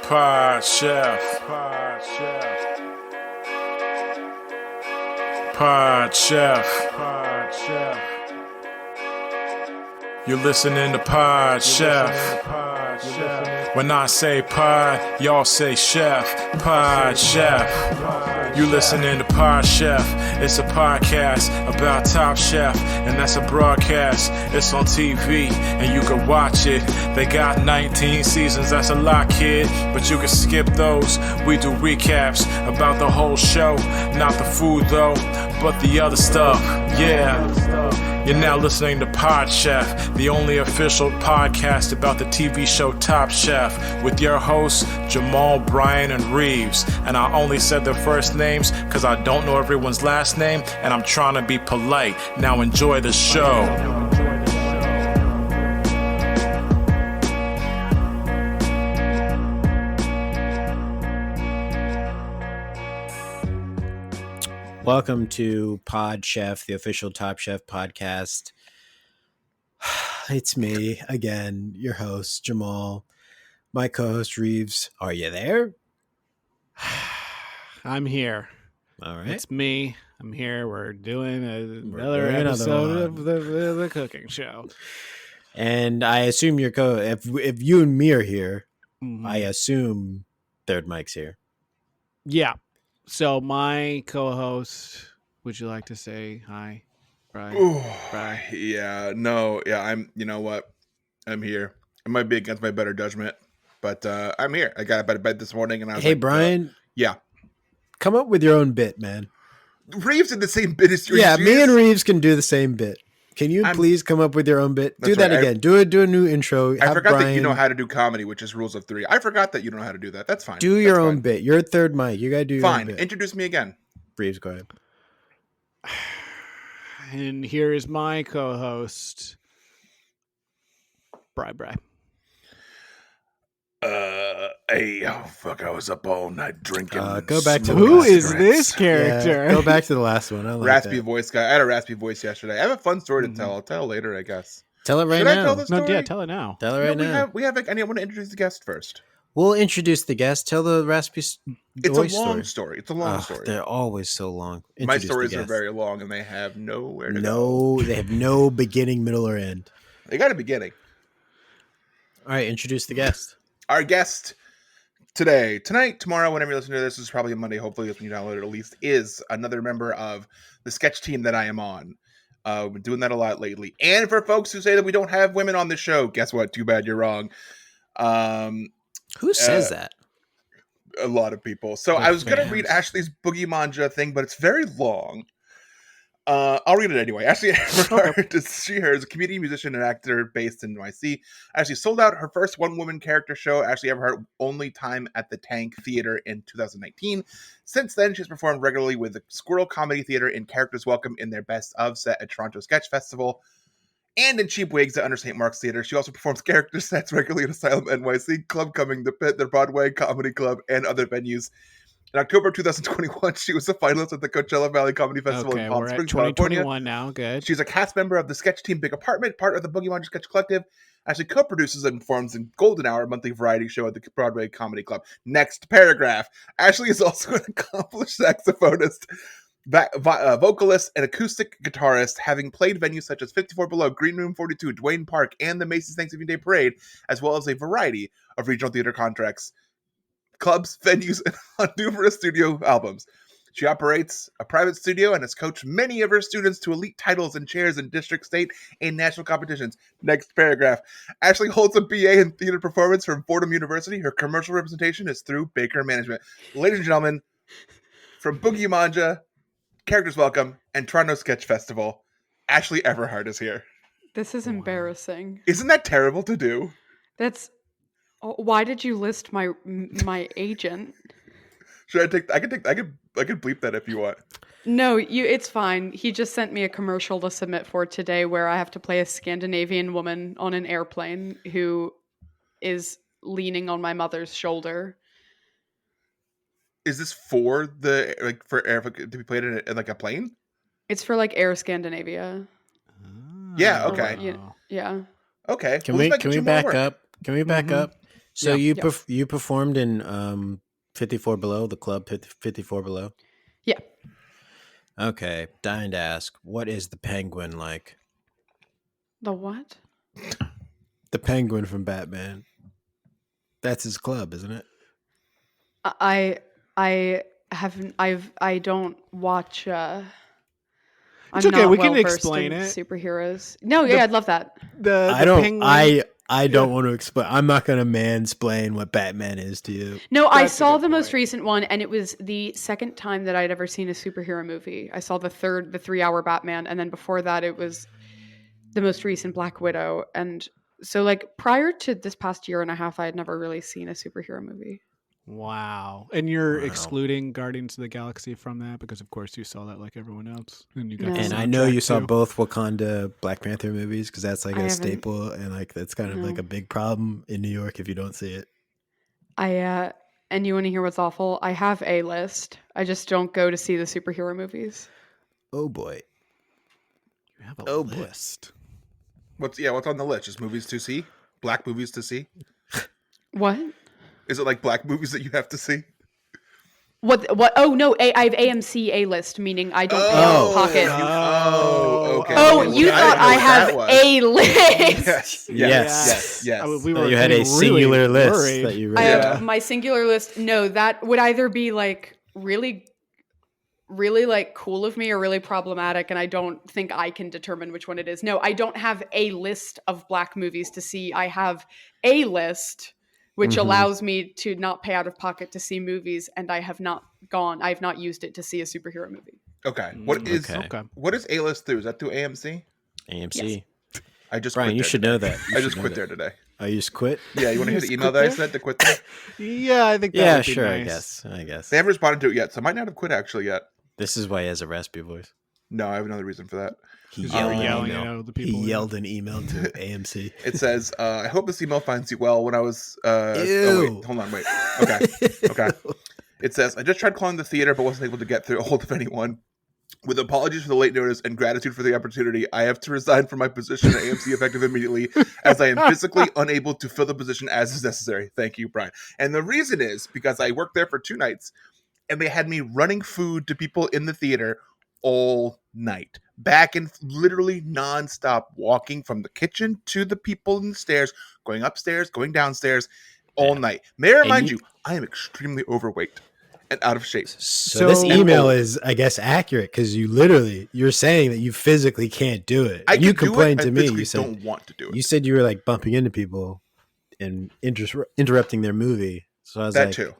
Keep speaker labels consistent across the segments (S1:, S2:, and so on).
S1: Pod Chef. Pod Chef. Pod Chef. Pod Chef. You're listening to Pod Chef. When I say pod, y'all say chef. Pod Chef. You listening to Pod Chef. It's a podcast about Top Chef, and that's a broadcast. It's on TV, and you can watch it. They got 19 seasons, that's a lot, kid. But you can skip those. We do recaps about the whole show. Not the food, though, but the other stuff. Yeah. You're now listening to Pod Chef, the only official podcast about the TV show Top Chef, with your hosts, Jamal, Brian, and Reeves. And I only said their first names because I don't know everyone's last name, and I'm trying to be polite. Now enjoy the show.
S2: Welcome to Pod Chef, the official Top Chef podcast. It's me again, your host, Jamal. My co-host, Reeves. Are you there?
S3: I'm here.
S2: All right.
S3: It's me. I'm here. We're doing another episode of the cooking show.
S2: And I assume your if you and me are here, I assume third Mike's here.
S3: Yeah. So my co-host, would you like to say hi, Brian?
S4: Ooh,
S3: Brian?
S4: I'm, you know what? I'm here. It might be against my better judgment, but I'm here. I got out of bed this morning and I was
S2: Hey,
S4: like,
S2: Brian.
S4: Yeah.
S2: Come up with your own bit, man.
S4: Reeves did the same bit as you.
S2: Yeah, me and Reeves can do the same bit. Can you please come up with your own bit? Do that again. Do a new intro.
S4: I forgot that you know how to do comedy, which is rules of three. I forgot that you don't know how to do that. That's fine.
S2: Do your own bit. You're a third mic. You got to do your own bit.
S4: Fine. Introduce me again.
S2: Reeves, go ahead.
S3: And here is my co-host, Bri.
S4: I was up all night drinking.
S2: Go back to
S3: Who is this character?
S2: Yeah, go back to the last one. I like
S4: raspy
S2: that.
S4: voice guy. I had a raspy voice yesterday. I have a fun story to tell. I'll tell later, I guess.
S2: Tell it right
S4: Should
S2: now.
S4: I tell the story?
S3: No, yeah, tell it now.
S2: Tell it right now.
S4: We have I want to introduce the guest first.
S2: We'll introduce the guest. Tell the raspy
S4: It's
S2: voice
S4: a long
S2: story.
S4: story. It's a long story.
S2: They're always so long.
S4: My
S2: Introduce
S4: stories
S2: the
S4: are
S2: guest.
S4: very long and they have nowhere to go.
S2: They have no beginning, middle, or end.
S4: They got a beginning.
S2: All right, introduce the guest.
S4: Our guest tonight, tomorrow, whenever you listen to this, is probably a Monday. Hopefully, when you download it, at least is another member of the sketch team that I am on. We've been doing that a lot lately. And for folks who say that we don't have women on the show, guess what? Too bad, you're wrong.
S2: Who says that?
S4: A lot of people. So
S2: Like
S4: I was going to
S2: fans.
S4: read Ashley's Boogiemanja thing, but it's very long. I'll read it anyway. Ashley Everhart is a comedian, musician, and actor based in NYC. Ashley sold out her first one-woman character show, Ashley Everhart, only time at the Tank Theater in 2019. Since then, she's performed regularly with the Squirrel Comedy Theater in Characters Welcome in their Best of set at Toronto Sketch Festival, and in Cheap Wigs at Under St. Mark's Theater. She also performs character sets regularly at Asylum NYC, Club Coming, The Pit, the Broadway Comedy Club, and other venues. In October 2021, she was a finalist at the Coachella Valley Comedy Festival in Palm
S3: we're
S4: Springs,
S3: at 2021
S4: California.
S3: now. Good.
S4: She's a cast member of the sketch team Big Apartment, part of the Boogiemanja Sketch Collective. Actually co-produces and performs in Golden Hour, a monthly variety show at the Broadway Comedy Club. Next paragraph. Ashley is also an accomplished saxophonist, vocalist, and acoustic guitarist, having played venues such as 54 Below, Green Room 42, Duane Park, and the Macy's Thanksgiving Day Parade, as well as a variety of regional theater contracts, clubs, venues, and on numerous studio albums. She operates a private studio and has coached many of her students to elite titles and chairs in district, state, and national competitions. Next paragraph. Ashley holds a BA in theater performance from Fordham University. Her commercial representation is through Baker Management. Ladies and gentlemen, from Boogiemanja, Characters Welcome, and Toronto Sketch Festival, Ashley Everhart is here.
S5: This is embarrassing.
S4: Isn't that terrible to do?
S5: That's. Why did you list my agent?
S4: Should I take? I could bleep that if you want.
S5: No, it's fine. He just sent me a commercial to submit for today where I have to play a Scandinavian woman on an airplane who is leaning on my mother's shoulder.
S4: Is this for for air to be played in like a plane?
S5: It's for like Air Scandinavia.
S4: Yeah.
S5: Or
S4: Okay.
S5: what, yeah.
S4: Okay.
S2: Can we back up? Can we back up? So
S3: Yeah.
S2: you performed in 54 Below, the club 54 Below?
S5: Yeah.
S2: Okay, dying to ask, what is the penguin like?
S5: The what?
S2: The penguin from Batman. That's his club, isn't it?
S5: I haven't. I don't watch.
S3: It's
S5: I'm
S3: okay,
S5: not
S3: we can
S5: well versed
S3: explain
S5: in
S3: it.
S5: superheroes. No,
S3: The-
S5: yeah, I'd love that.
S3: The
S2: I don't.
S3: penguin.
S2: I don't want to explain. I'm not going to mansplain what Batman is to you.
S5: No, I
S3: That's a
S5: saw
S3: good
S5: the most
S3: point.
S5: recent one, and it was the second time that I'd ever seen a superhero movie. I saw the 3-hour Batman, and then before that, it was the most recent Black Widow. And so, like, prior to this past year and a half, I had never really seen a superhero movie.
S3: Wow. And you're
S2: Wow.
S3: excluding Guardians of the Galaxy from that because, of course, you saw that like everyone else. And you got
S5: No.
S3: the
S2: And I know
S3: soundtrack,
S2: you saw
S3: too.
S2: both Wakanda Black Panther movies because that's like
S5: I
S2: a
S5: haven't.
S2: staple, and like that's kind of
S5: No.
S2: like a big problem in New York if you don't see it.
S5: And you want to hear what's awful? I have a list. I just don't go to see the superhero movies.
S2: Oh boy.
S3: You have a
S2: Oh, boy.
S3: list.
S4: What's on the list? Just movies to see? Black movies to see?
S5: What?
S4: Is it like black movies that you have to see?
S5: What? Oh no! I have AMC A list, meaning I don't pay out of pocket.
S4: Okay.
S5: Oh,
S4: Okay.
S5: you
S4: I
S5: thought
S4: didn't know
S5: I
S4: what
S5: have
S4: that was.
S5: a list?
S4: Yes.
S3: I mean,
S2: So you had a
S3: getting
S2: singular
S3: really
S2: list
S3: worried.
S2: that you
S5: I
S2: read.
S5: have my singular list. No, that would either be like really like cool of me or really problematic, and I don't think I can determine which one it is. No, I don't have a list of black movies to see. I have a list which
S2: Mhm.
S5: allows me to not pay out of pocket to see movies, and I've not used it to see a superhero movie.
S4: Okay. What is
S2: Okay.
S4: what is A-list through? Is that through AMC?
S2: AMC.
S4: I just
S2: Brian,
S4: quit
S2: you
S4: there
S2: should
S4: today.
S2: know that. You
S4: I
S2: should
S4: just
S2: know
S4: quit
S2: that.
S4: there today.
S2: Oh, you just quit?
S4: Yeah, you want to hear
S3: Just
S4: the email
S3: quit
S4: that I
S3: there?
S4: sent to quit there?
S3: Yeah, I think that
S2: Yeah,
S3: would be
S2: sure.
S3: nice.
S2: I guess.
S4: They haven't responded to it yet, so I might not have quit actually yet.
S2: This is why he has a raspy voice.
S4: No, I have another reason for that.
S2: He
S3: 'Cause you were
S2: yelled an
S3: yelling
S2: email.
S3: at all the
S2: He
S3: people.
S2: yelled an email to AMC.
S4: It says, I hope this email finds you well. When I was oh
S2: Ew.
S4: wait, hold on, wait. Okay. It says, I just tried calling the theater but wasn't able to get through a hold of anyone. With apologies for the late notice and gratitude for the opportunity, I have to resign from my position at AMC effective immediately, as I am physically unable to fill the position as is necessary. Thank you, Brian. And the reason is because I worked there for 2 nights, and they had me running food to people in the theater all night. Back and literally nonstop, walking from the kitchen to the people in the stairs, going upstairs, going downstairs, all
S2: Yeah.
S4: night. May I remind
S2: you-
S4: you, I am extremely overweight and out of shape.
S2: So this
S3: So-
S2: email is, I guess, accurate because you're saying that you physically can't do it.
S4: I
S2: And you
S4: could do it,
S2: complained
S4: I
S2: to me.
S4: physically
S2: You said
S4: don't want to do it.
S2: you said you were like bumping into people and interrupting their movie. So I was
S4: That
S2: like,
S4: too.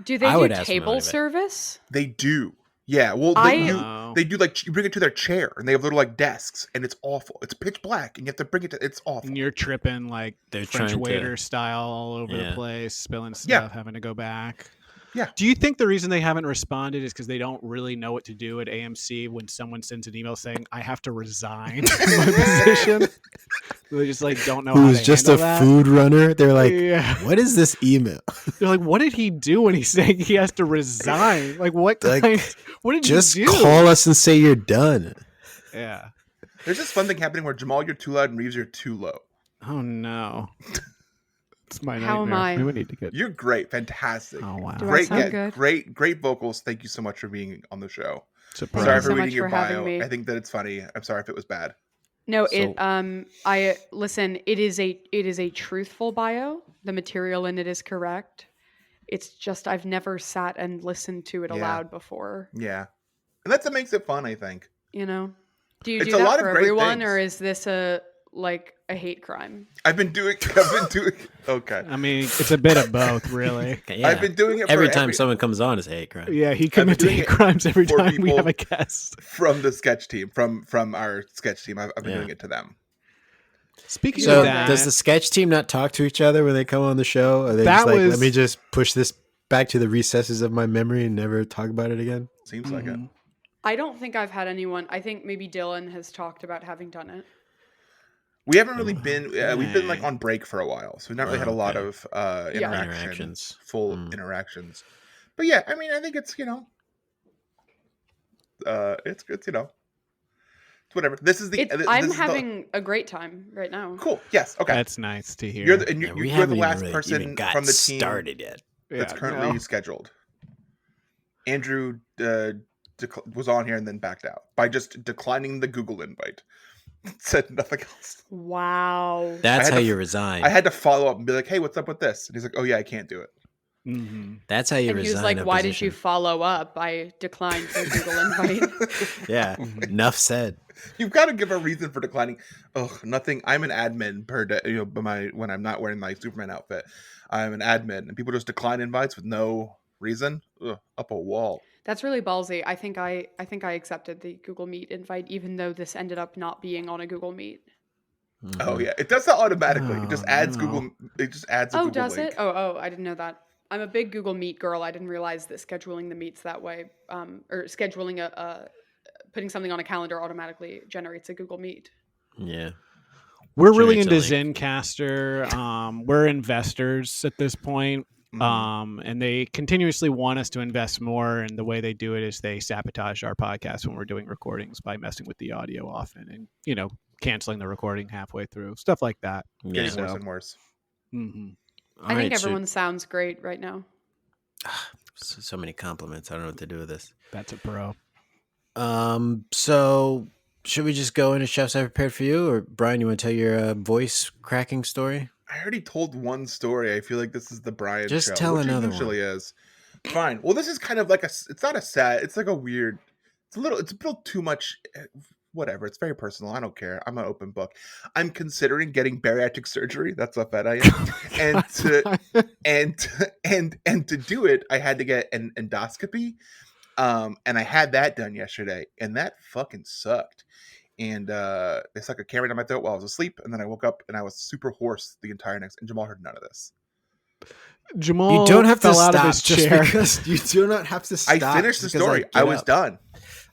S5: Do they
S2: I
S5: do
S2: would ask them
S5: table
S2: out of it.
S5: service?
S4: They do. Yeah. Well,
S3: Oh.
S4: they do like you bring it to their chair, and they have little like desks, and it's awful. It's pitch black, and you have to bring it to. It's awful.
S3: And you're tripping like
S2: They're
S3: French
S2: trying to-
S3: waiter style all over
S2: Yeah.
S3: the place, spilling stuff,
S4: Yeah.
S3: having to go back.
S4: Yeah.
S3: Do you think the reason they haven't responded is because they don't really know what to do at AMC when someone sends an email saying, I have to resign from my position? They just like don't know how
S2: who's
S3: to
S2: just a
S3: handle that.
S2: food runner? They're like,
S3: Yeah.
S2: what is this email?
S3: They're like, what did he do when he's saying he has to resign? Like, what
S2: Like,
S3: kind? What did
S2: Just
S3: you do?
S2: call us and say you're done.
S3: Yeah.
S4: There's this fun thing happening where Jamal, you're too loud, and Reeves, you're too low.
S3: Oh no. It's my
S5: How am
S3: nightmare.
S5: I?
S3: Maybe we need to get.
S4: You're great, fantastic.
S3: Oh wow.
S5: Do I
S4: Great,
S5: sound good?
S4: great vocals. Thank you so much for being on the show.
S3: Surprise.
S4: Sorry
S5: you
S4: for
S5: so
S4: reading
S5: much
S4: your
S5: for having
S4: bio.
S5: me.
S4: I think that it's funny. I'm sorry if it was bad.
S5: No,
S2: So-
S5: I listen, it is a truthful bio. The material in it is correct. It's just I've never sat and listened to it
S4: Yeah.
S5: aloud before,
S4: Yeah, and that's what makes it fun. I think.
S5: you know. Do you
S4: It's
S5: do
S4: a
S5: that
S4: lot
S5: for
S4: of great
S5: everyone,
S4: things.
S5: or is this a hate crime?
S4: I've been doing. Okay.
S3: I mean, it's a bit of both, really.
S2: Yeah.
S4: I've been doing it
S2: every
S4: for
S2: time someone comes on, it's a hate crime.
S3: Yeah, he
S4: been
S3: commits
S4: doing
S3: hate
S4: it
S3: crimes every
S4: for
S3: time we
S4: people-
S3: have a guest.
S4: from the sketch team, from our sketch team. I've been
S2: Yeah.
S4: doing it to them.
S3: Speaking
S2: So
S3: of that,
S2: does the sketch team not talk to each other when they come on the show? Are they
S3: That
S2: just like,
S3: was-
S2: let me just push this back to the recesses of my memory and never talk about it again?
S4: Seems like it.
S3: Mhm.
S5: I don't think I've had anyone. I think maybe Dylan has talked about having done it.
S4: We haven't really been. We've been like
S3: Okay.
S4: on break for a while, so we've not really had a lot
S2: Okay.
S4: of
S5: Yeah.
S2: Interactions.
S4: full interactions. But yeah, I mean, I think it's it's what whatever. This is the.
S5: I'm having a great time right now.
S4: Cool. Yes. Okay.
S3: That's nice to hear.
S4: You're
S2: We
S4: the
S2: haven't
S4: last
S2: even
S4: person
S2: even got
S4: from the team
S2: started yet.
S4: that's currently scheduled. Andrew was on here and then backed out by just declining the Google invite. Said nothing else.
S5: Wow.
S2: That's how you resign.
S4: I had to follow up and be like, "Hey, what's up with this?" And he's like, "Oh yeah, I can't do it."
S3: Mm-hmm.
S2: That's how you
S5: And
S2: resign.
S5: he was like,
S2: a
S5: "Why did
S2: position.
S5: you follow up? I declined the Google invite."
S2: Yeah, enough said.
S4: You've got to give a reason for declining. Oh, nothing. I'm an admin per day. When I'm not wearing my Superman outfit, I'm an admin, and people just decline invites with no reason. Ugh, up a wall.
S5: That's really ballsy. I think I accepted the Google Meet invite, even though this ended up not being on a Google Meet.
S2: Mm-hmm.
S4: Oh yeah, it does that automatically. It just
S3: Oh,
S4: adds
S3: no.
S4: Google. It just adds a
S5: Oh,
S4: Google
S5: does
S4: link.
S5: it? Oh, I didn't know that. I'm a big Google Meet girl. I didn't realize that scheduling the meets that way, or scheduling putting something on a calendar automatically generates a Google Meet.
S2: Yeah.
S3: We're really
S2: Generates
S3: into
S2: a
S3: Zencaster. We're investors at this point. And they continuously want us to invest more, and the way they do it is they sabotage our podcast when we're doing recordings by messing with the audio often, and canceling the recording halfway through, stuff like that.
S2: Yeah.
S4: Getting worse and worse.
S3: Mm-hmm.
S5: I think everyone sounds great right now.
S2: So many compliments. I don't know what to do with this.
S3: That's a pro.
S2: So should we just go into Chefs I Prepared for You, or Brian, you want to tell your voice cracking story?
S4: I already told one story. I feel like this is the Brian
S2: Just
S4: show.
S2: tell
S4: which
S2: another
S4: it usually is. Fine. Well, this is kind of like it's not a sad. It's like a weird. It's a little too much. Whatever. It's very personal. I don't care. I'm an open book. I'm considering getting bariatric surgery. That's how fat I am. and to do it, I had to get an endoscopy. And I had that done yesterday, and that fucking sucked. And they stuck a camera down my throat while I was asleep, and then I woke up and I was super hoarse the entire next. And Jamal heard none of this.
S3: Jamal,
S2: You don't have to
S3: fell out of
S2: stop
S3: his
S2: just
S3: chair.
S2: because you do not have to stop.
S4: I finished the
S2: just because
S4: story.
S2: get
S4: I was
S2: up.
S4: done.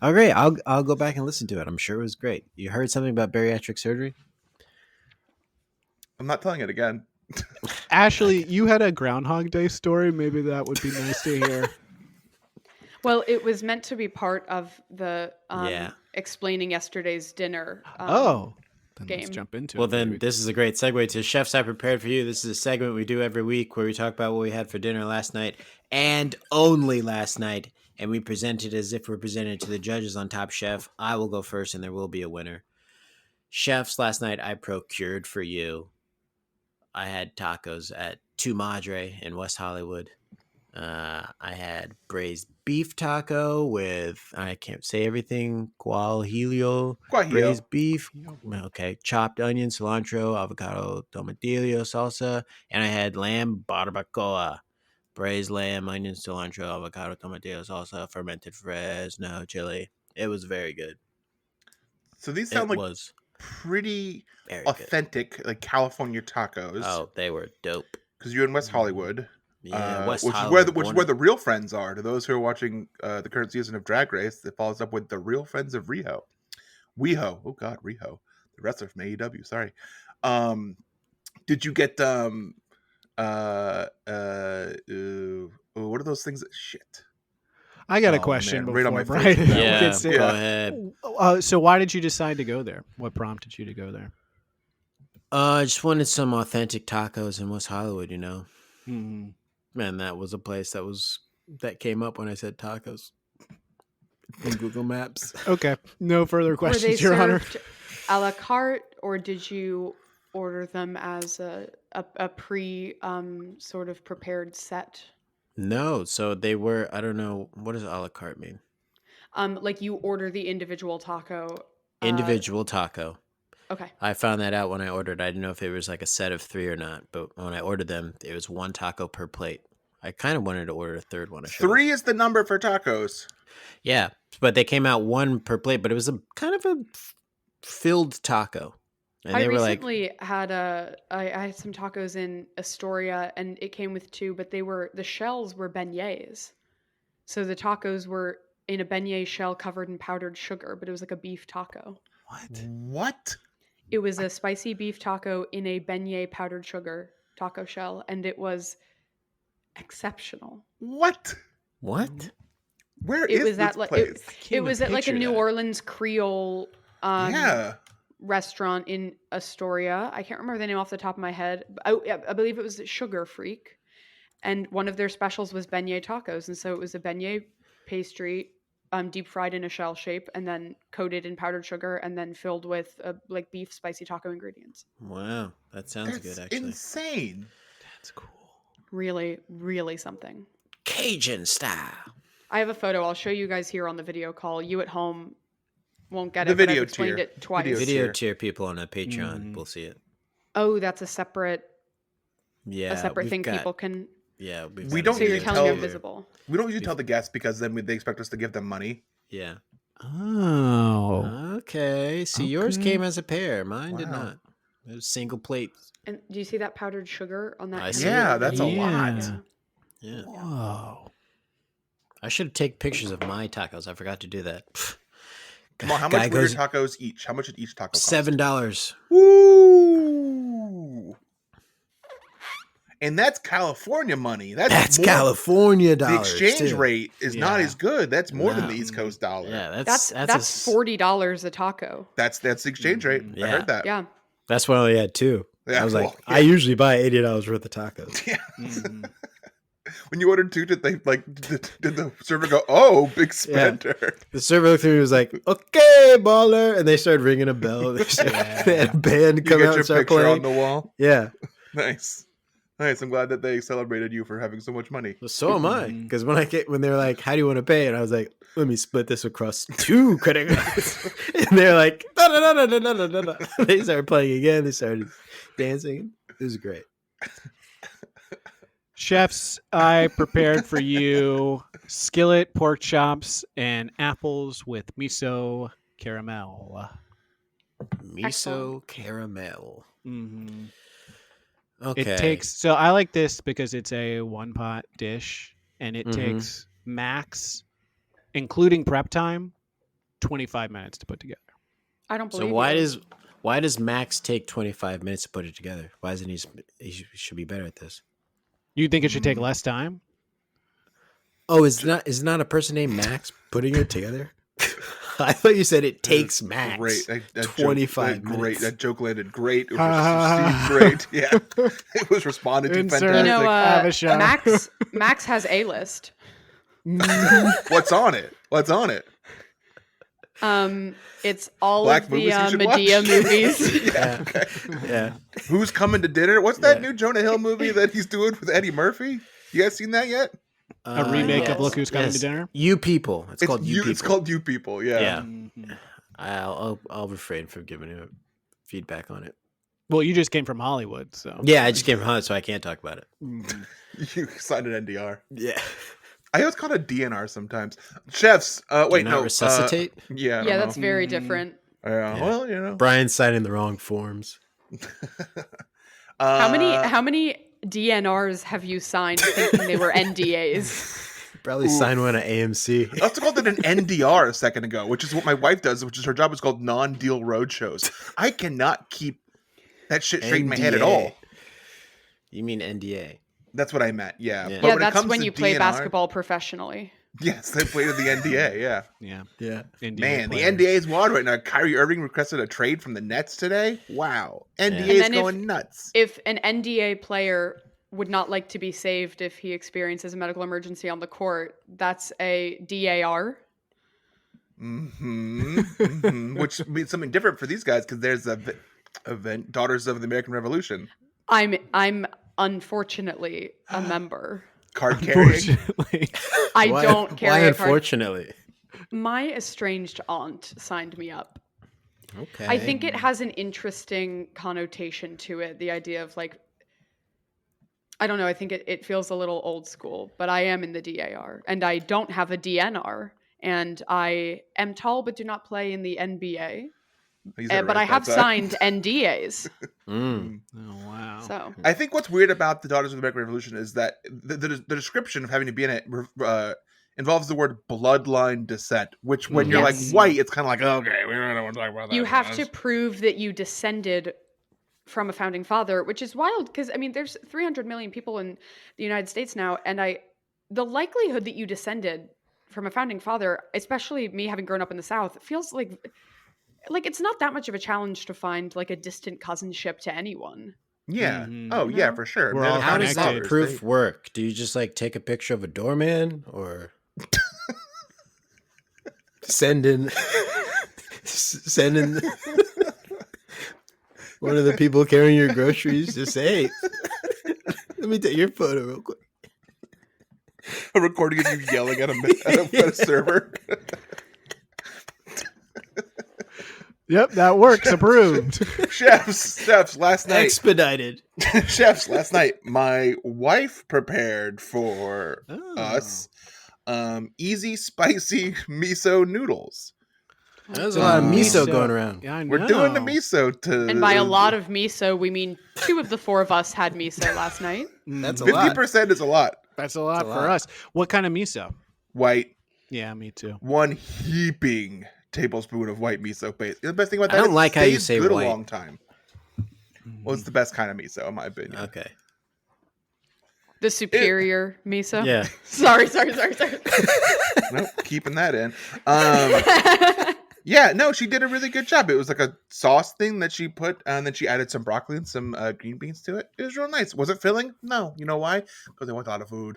S2: Oh, great. I'll go back and listen to it. I'm sure it was great. You heard something about bariatric surgery?
S4: I'm not telling it again.
S3: Ashley, you had a Groundhog Day story. Maybe that would be nice to hear.
S5: Well, it was meant to be part of the
S2: Yeah.
S5: explaining yesterday's dinner.
S3: Then
S5: game.
S3: let's jump into
S2: Well,
S3: it.
S2: then
S3: baby.
S2: this is a great segue to Chefs I Prepared for You. This is a segment we do every week where we talk about what we had for dinner last night and only last night. And we present it as if we're presented to the judges on Top Chef. I will go first and there will be a winner. Chefs, last night I procured for you. I had tacos at Tu Madre in West Hollywood. I had braised beef taco with, I can't say everything, guajillo, braised beef. Okay. Chopped onion, cilantro, avocado, tomatillo, salsa. And I had lamb barbacoa. Braised lamb, onion, cilantro, avocado, tomatillo, salsa, fermented Fresno chili. It was very good.
S4: So these sound
S2: It
S4: like
S2: was
S4: pretty
S2: very good.
S4: authentic, like California tacos.
S2: Oh, they were dope.
S4: Because you're in West Hollywood.
S2: Yeah, West
S4: which
S2: Hollywood.
S4: is where the real friends are. To those who are watching the current season of Drag Race, it follows up with the real friends of WeHo. Oh God, WeHo, the wrestler from AEW. Sorry. Did you get what are those things? Shit.
S3: I got a
S4: Oh,
S3: question
S4: man, right on
S3: before
S4: my
S3: Brian.
S4: face.
S2: Yeah,
S3: gets in.
S2: go ahead.
S3: So why did you decide to go there? What prompted you to go there?
S2: I just wanted some authentic tacos in West Hollywood, you know.
S3: Mm-hmm.
S2: Man, that was a place that came up when I said tacos in Google Maps.
S3: Okay, no further
S5: Were they
S3: questions, Your Honor.
S5: served a la carte, or did you order them as a pre sort of prepared set?
S2: No, so they were. I don't know, what does a la carte mean?
S5: Like you order the individual taco.
S2: Individual taco.
S5: Okay.
S2: I found that out when I ordered. I didn't know if it was like a set of 3 or not, but when I ordered them, it was 1 taco per plate. I kind of wanted to order a third one.
S4: 3 is the number for tacos.
S2: Yeah, but they came out 1 per plate, but it was a kind of a filled taco. And
S5: I
S2: they were
S5: recently had I had some tacos in Astoria, and it came with 2, but the shells were beignets. So the tacos were in a beignet shell covered in powdered sugar, but it was like a beef taco.
S4: What?
S5: It was a spicy beef taco in a beignet powdered sugar taco shell, and it was exceptional.
S4: What?
S2: Where
S5: It
S2: is
S5: was
S2: this
S5: at like
S2: place?
S5: it was at like a New Orleans Creole restaurant in Astoria. I can't remember the name off the top of my head. I believe it was Sugar Freak. And one of their specials was beignet tacos. And so it was a beignet pastry, deep fried in a shell shape, and then coated in powdered sugar, and then filled with like beef spicy taco ingredients.
S2: Wow, that sounds good. Actually,
S4: insane.
S3: That's cool.
S5: Really, really something.
S2: Cajun style.
S5: I have a photo. I'll show you guys here on the video call. You at home won't get
S4: The
S5: it. But
S4: video
S5: I've explained
S4: tier.
S5: it twice.
S2: Video tier people on a Patreon will see it.
S5: Oh, that's a separate
S2: we've
S5: thing
S2: got-
S5: people can.
S2: Yeah,
S4: We don't
S5: So you're
S4: usually
S5: telling
S4: tell
S5: me invisible.
S4: We don't usually tell the guests because then they expect us to give them money.
S2: Yeah.
S3: Oh.
S2: Okay. See, yours
S3: Okay.
S2: came as a pair. Mine did
S4: Wow.
S2: not. It was single plates.
S5: And do you see that powdered sugar on that?
S2: I
S5: kind
S2: see
S5: of-
S2: it.
S4: That's a lot.
S5: Yeah.
S2: Yeah.
S3: Whoa.
S2: I should take pictures of my tacos. I forgot to do that.
S4: Come on, how
S2: Guy
S4: much were your
S2: goes
S4: tacos each? How much did each taco cost?
S2: $7.
S4: Woo! And that's California money.
S2: That's
S4: more-
S2: California
S4: The
S2: dollars.
S4: exchange
S2: too.
S4: rate is not
S3: Yeah.
S4: as good. That's more than
S2: No.
S4: the East Coast dollar.
S2: Yeah,
S5: That's $40 a taco.
S4: That's the exchange rate. I
S2: Yeah.
S4: heard that.
S5: Yeah.
S2: That's why I only had two.
S4: Yeah,
S2: I was like,
S4: well, yeah.
S2: I usually buy $80 worth of tacos.
S4: Yeah.
S3: Mhm.
S4: When you ordered two, did the server go, "Oh, big spender"?
S2: The server looked at me and was like, okay, baller. And they started ringing a bell. They had a band
S4: You
S2: come
S4: get
S2: out
S4: your
S2: and start
S4: picture
S2: playing.
S4: on the wall.
S2: Yeah.
S4: Nice. I'm glad that they celebrated you for having so much money.
S2: Well, so am I.
S3: Mhm.
S2: Because when they were like, how do you want to pay? And I was like, let me split this across 2 credit cards. And they're like, no. They started playing again. They started dancing. It was great.
S3: Chefs, I prepared for you skillet pork chops and apples with miso caramel.
S2: Miso
S5: Excellent.
S2: caramel.
S3: Mm-hmm.
S2: Okay.
S3: So I like this because it's a one pot dish and it
S2: Mhm.
S3: takes max, including prep time, 25 minutes to put together.
S5: I don't
S2: So
S5: believe
S2: why does Max take 25 minutes to put it together? Why isn't he should be better at this?
S3: You think it should take less time?
S2: Oh, is not a person named Max putting it together? I thought you said it takes Max.
S4: Great. That
S2: 25
S4: joke, great.
S2: minutes.
S4: That joke landed great. It was received great. Yeah. It was responded to
S3: Insert-
S4: fantastic.
S5: You know,
S3: Avishai.
S5: Max has a list.
S4: What's on it? What's on it?
S5: It's all
S4: Black
S5: of the
S4: movies you should
S5: Medea
S4: watch?
S5: movies.
S4: Yeah. Okay.
S2: Yeah.
S4: Who's coming to dinner? What's that
S2: Yeah.
S4: new Jonah Hill movie that he's doing with Eddie Murphy? You guys seen that yet?
S3: A remake
S5: yes.
S3: of Look Who's Coming to Dinner?
S2: You People. It's called You People.
S4: It's called You People. Yeah.
S2: Yeah.
S3: Mhm.
S2: I'll refrain from giving you feedback on it.
S3: Well, you just came from Hollywood, so.
S2: Yeah, I just came from Hollywood, so I can't talk about it.
S3: Mhm.
S4: You signed an NDR.
S2: Yeah.
S4: I always call it a DNR sometimes. Chefs. Wait,
S2: Do
S4: no.
S2: not resuscitate.
S4: Yeah. I
S5: Yeah,
S4: don't
S5: that's
S4: know.
S5: very
S3: Mhm.
S5: different.
S2: Yeah.
S4: Well, you know.
S2: Brian's signing the wrong forms.
S5: How many DNRs have you signed thinking they were NDAs?
S2: Probably signed one at AMC.
S4: I also called it an NDR a second ago, which is what my wife does, which is her job is called non-deal roadshows. I cannot keep that shit straight in my head at all.
S2: You mean NDA?
S4: That's what I meant. Yeah.
S2: Yeah.
S4: But
S5: Yeah,
S4: when it
S5: that's
S4: comes
S5: when
S4: to
S5: you play
S4: DNR
S5: basketball professionally.
S4: Yes, they played at the NDA. Yeah.
S3: Yeah.
S2: Yeah.
S3: NDA
S4: Man, the
S3: players.
S4: NDA is wild right now. Kyrie Irving requested a trade from the Nets today. Wow. NDA
S5: And
S4: is
S5: then
S4: going nuts.
S5: If an NDA player would not like to be saved if he experiences a medical emergency on the court, that's a DAR.
S4: Which means something different for these guys because there's a event, Daughters of the American Revolution.
S5: I'm unfortunately a member.
S4: Card carrying.
S3: Unfortunately.
S5: I
S2: Why-
S5: don't carry
S2: Why,
S5: a card.
S2: unfortunately?
S5: My estranged aunt signed me up.
S2: Okay.
S5: I think it has an interesting connotation to it. The idea of like, I don't know. I think it feels a little old school, but I am in the DAR and I don't have a DNR and I am tall but do not play in the NBA.
S4: He's at
S5: But
S4: right
S5: I have
S4: that side.
S5: signed NDAs.
S2: Mm.
S3: Oh, wow.
S5: So
S4: I think what's weird about the Daughters of the American Revolution is that the description of having to be in it involves the word bloodline descent, which when you're like
S5: Yes.
S4: white, it's kind of like, okay, we don't want to talk about that.
S5: you have to prove that you descended from a founding father, which is wild because I mean, there's 300 million people in the United States now, and the likelihood that you descended from a founding father, especially me having grown up in the South, feels like like it's not that much of a challenge to find like a distant cousinship to anyone.
S4: Yeah.
S3: Mhm.
S4: Oh,
S5: You
S4: yeah,
S5: know?
S4: for sure.
S3: We're
S4: They're
S3: all
S4: the
S2: How
S4: founding
S2: does
S3: connected.
S2: that
S4: fathers.
S2: proof work? Do you just like take a picture of a doorman or send in one of the people carrying your groceries to say, hey, let me take your photo real quick.
S4: A recording of you yelling at a server.
S3: Yep, that works. Approved.
S4: Chefs, last night.
S2: Expedited.
S4: Chefs, last night, my wife prepared for
S2: Oh.
S4: us easy, spicy miso noodles.
S2: There's a lot of miso
S3: Miso.
S2: going around.
S3: Yeah, I know.
S4: We're doing the miso to.
S5: And by a lot of miso, we mean 2 of the 4 of us had miso last night.
S2: That's a
S4: 50% is a lot.
S3: That's a lot
S2: It's a
S3: for
S2: lot.
S3: us. What kind of miso?
S4: White,
S3: Yeah, me too.
S4: 1 heaping tablespoon of white miso paste. The best thing about
S2: I
S4: that
S2: don't
S4: is
S2: like
S4: it
S2: how you
S4: stays
S2: say
S4: good
S2: white.
S4: a long time. Well, it's the best kind of miso, in my opinion.
S2: Okay.
S5: The superior miso.
S2: Yeah.
S5: Sorry.
S4: Nope, keeping that in. Yeah, no, she did a really good job. It was like a sauce thing that she put, and then she added some broccoli and some green beans to it. It was real nice. Was it filling? No. You know why? Because I went out of food.